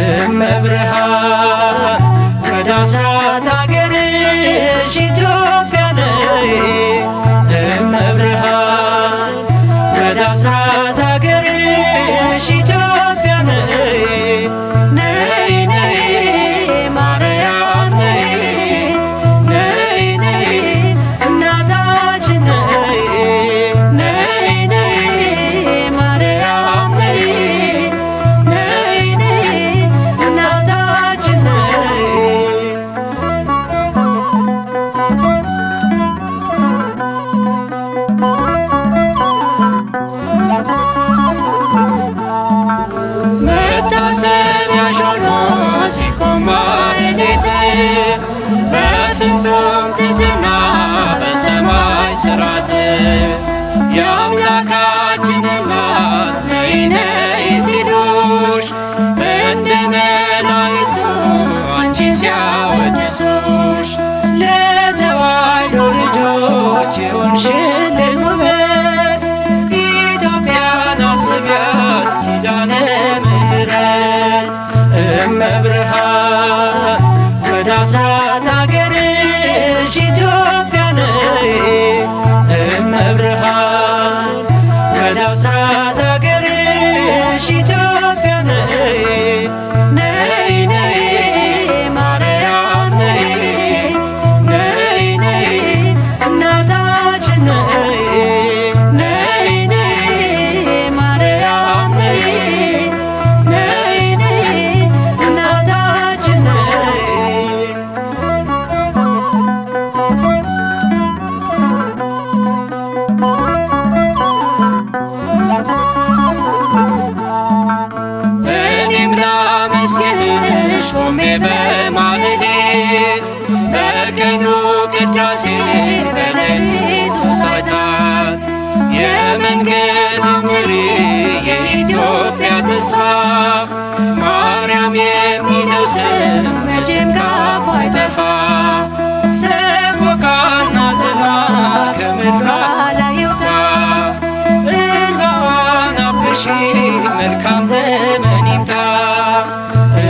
እመብርሃን ወደ አስራት አገርሽ ኢትዮጵያ ነይ እመብርሃን ወደ አስራት አገርሽ ኢትዮጵያ ነይ ነይ ነይ ማርያም ነይ ነይ ነይ እናታችን ነይ ነይ ነይ ማርያም ነይ ነይ ነይ እናታችን ነይ የአምላካችን እናት ነይ ነይ ሲሉሽ እንደ መላእክቱ አንቺን ሲያወድሱሽ ለተዋሕዶ ልጆች የሆንሽልን ውበት ኢትዮጵያን አስቢያት ኪዳነ ምሕረት እመብርሃን ወደ አስራት አገርሽ ኢትዮጵያ ነይ እመብርሃን ወደ አስራት አገርሽ ኢትዮጵያ ነይ ነይ ነይ ማርያም ነይ ነይ ነይ እናታችን ነይ ነይ ነይ ማርያም ነይ ነይ ነይ እናታችን ነይ እኔም ላመስግንሽ ቆሜ በማህሌት በቀኑ ቅዳሴ በሌሊቱ ሰዓታት የመንገድ መሪ የኢትዮጵያ ተስፋ ማርያም የሚለው ስም መቼም ካፏ አይጠፋ ሰቆቃና ዝና ከምድሯ ላይ ይውጣ እንባዋን አብሺ መልካም ዘመን ይምጣ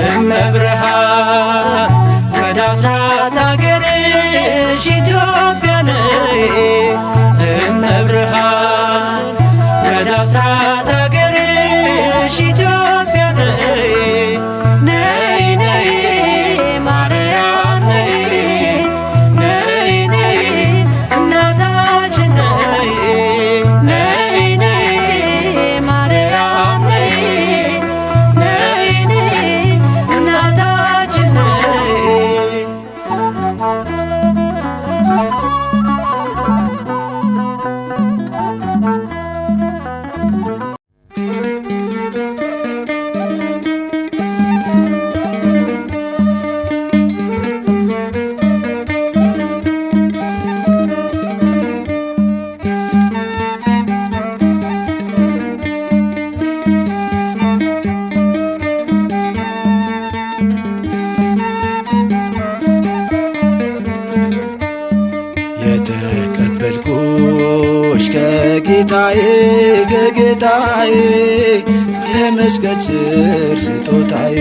እመብርሃን ወደ አስራት አገርሽ ኢትዮጵያ ነይ እመብርሃን ወደ አስራት አገርሽ ኢትዮጵያ ነይ ነይ ነይ ማርያም ነይ ነይ ነይ እናታችን ነይ ነይ ነይ ማርያም ነይ ነይ ነይ እናታችን ነይ የተቀበልኩሽ ከጌታዬ ከጌታዬ የመስቀል ስር ስጦታዬ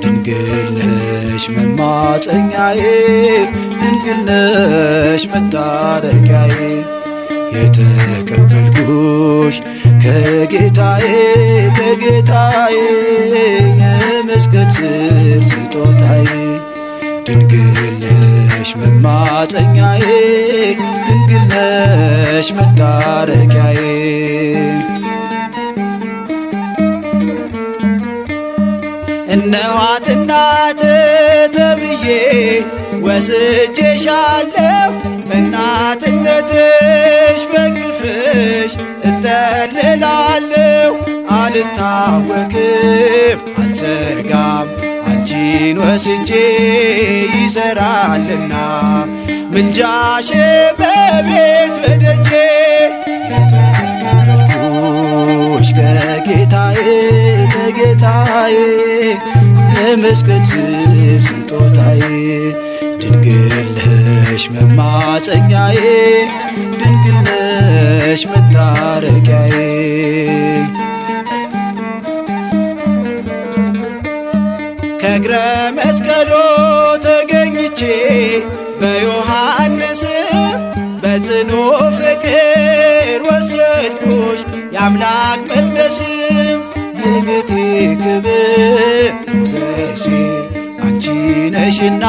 ድንግል ነሽ መማፀኛዬ ድንግል ነሽ መታረቂያዬ የተቀበልኩሽ ከጌታዬ ከጌታዬ የመስቀል ስር ስጦታዬ ድንግል ነሽ መማፀኛዬ ድንግል ነሽ መታረቂያዬ እነኋት እናት ተብዬ ወስጄሻለሁ በእናትነትሽ በቅፍሽ እጠልላለሁ አልታወክም አልሰጋም አንቺን ወስጄ ይሰራልና ምልጃሽ በቤት በደጄ የተቀበልኩሽ ከጌታዬ ከጌታዬ የመስቀል ስር ስጦታዬ ድንግል ነሽ መማፀኛዬ ድንግል ነሽ መታረቂያዬ ከእግረ መስቀሎ ተገኝቼ በዮሐንስ በጽኑ ፍቅር ወሰድኩሽ የአምላክ መቅደስ የቤቴ ክብር ሞገሴ አንቺ ነሽና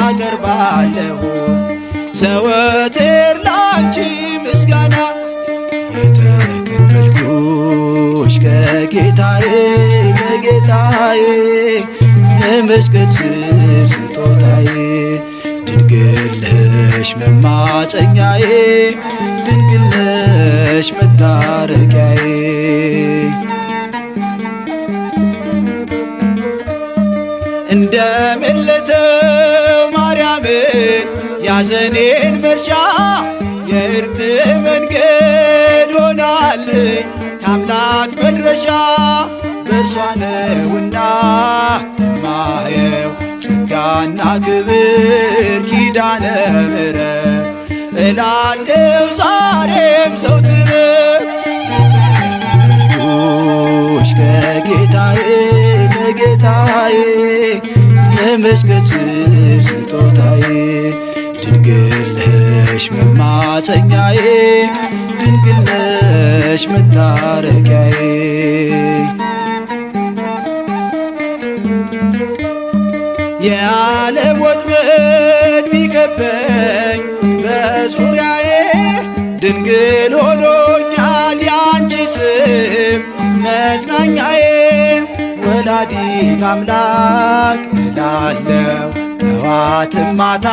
አቀርባለሁ ዘወትር ላንቺ ምስጋና የተቀበልኩሽ ከጌታዬ ከጌታዬ የመስቀል ስር ስጦታዬ ድንግል ነሽ መማፀኛዬ ድንግል ነሽ መታረቂያዬ እንደምልተው ማርያምን ያዘኔን መርሻ የእርቅ መንገድ አምላክ መድረሻ በእርሷ ነውና ማየው ጸጋና ክብር ኪዳነ ምሕረት እላለው ዛሬም ዘውትር የተቀበልኩሽ ከጌታዬ ከጌታዬ የመስቀል ስር ስጦታዬ ድንግል ነሽ መማፀኛዬ ድንግል ነሽ መታረቂያዬ የዓለም ወጥመድ ቢከበኝ በዙሪያዬ ድንግል ሆኖኛል ያንቺ ስም መጽናኛዬ ወላዲት አምላክ እላለው ጠዋትም ማታ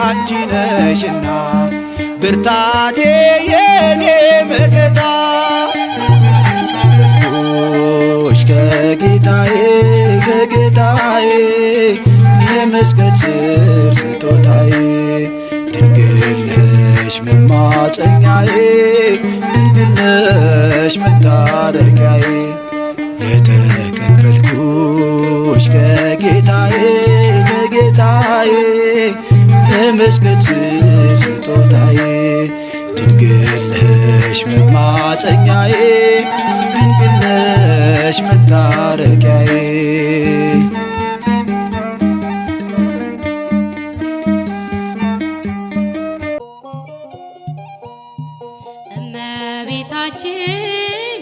አንቺ ነሽና ብርታቴ የኔ መከታ የተቀበልኩሽ ከጌታዬ ከጌታዬ የመስቀል ስር ስጦታዬ ድንግል ነሽ መማፀኛዬ ድንግል ነሽ መታረቂያዬ የተቀበልኩሽ ከጌታዬ ከጌታዬ የመስቀል ስር ስጦታዬ ድንግል ነሽ መማፀኛዬ ድንግል ነሽ መታረቂያዬ እመቤታችን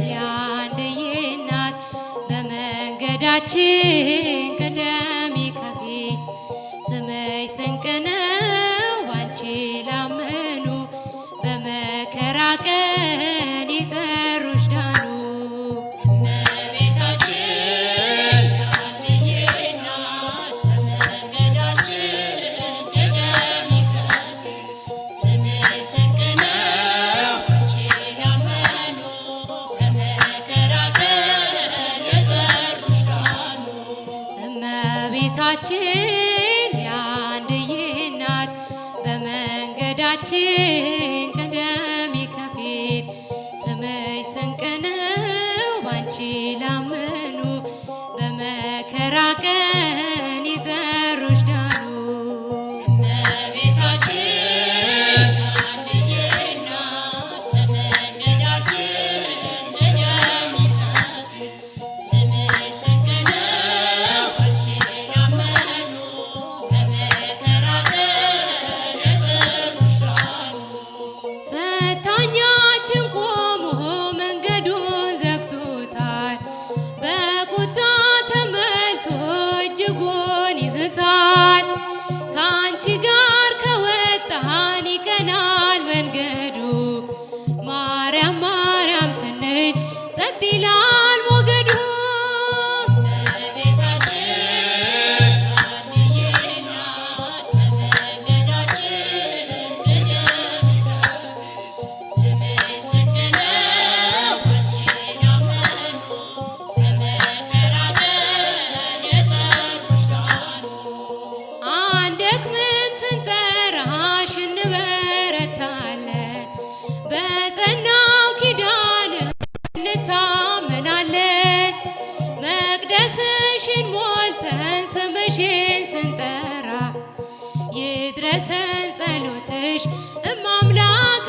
የአንድዬ እናት በመንገዳችን ቅደሚ ከፊት ስምሽ ስንቅ ነው ባንቺ ላመኑ በመከራ ቀን የጠሩሽ ዳኑ። እመቤታችን የአንድዬ እናት በመንገዳችን ቅደሚ ከፊት ስምሽ ስንቅ ነው ባንቺ ላመኑ በመከራ ቀን የጠሩሽ ዳኑ። እመቤታችን የአንድዬ እናት በመንገዳችን ቅደሚ ከፊት ስምሽ ስንቅ ነው ባንቺ ላመኑ በመከራ ቀን የጠሩሽ ዳኑ። እመቤታችን የአንድዬ እናት በመንገዳችን ቅደሚ ከፊት ስምሽ ስንቅ ነው ባንቺ ላመኑ በመከራ ቀን የጠሩሽ ዳኑ። ፈታኛችን ቆሞ መንገዱን ዘግቶታል በቁጣ ተመልቶ እጅጉን ይዝታል። ከአንቺ ጋር ከወጣን ይቀናል መንገዱ ማርያም ማርያም ስንል ጸጥ ይላል ሞገዱ። እመቤታችን የአንድዬ እናት በመንገዳችን ቅደሚ ከፊት ስምሽ ስንቅ ነው ባንቺ ላመኑ በመከራ ቀን የጠሩሽ ዳኑ። አንደክምም ስንጠራሽ እንበረታለን በጸናው ኪዳን እንታመናለን። መቅደስሽን ሞልተን ስምሽን ስንጠራ ይድረሰን ጸሎትሽ እማምላክ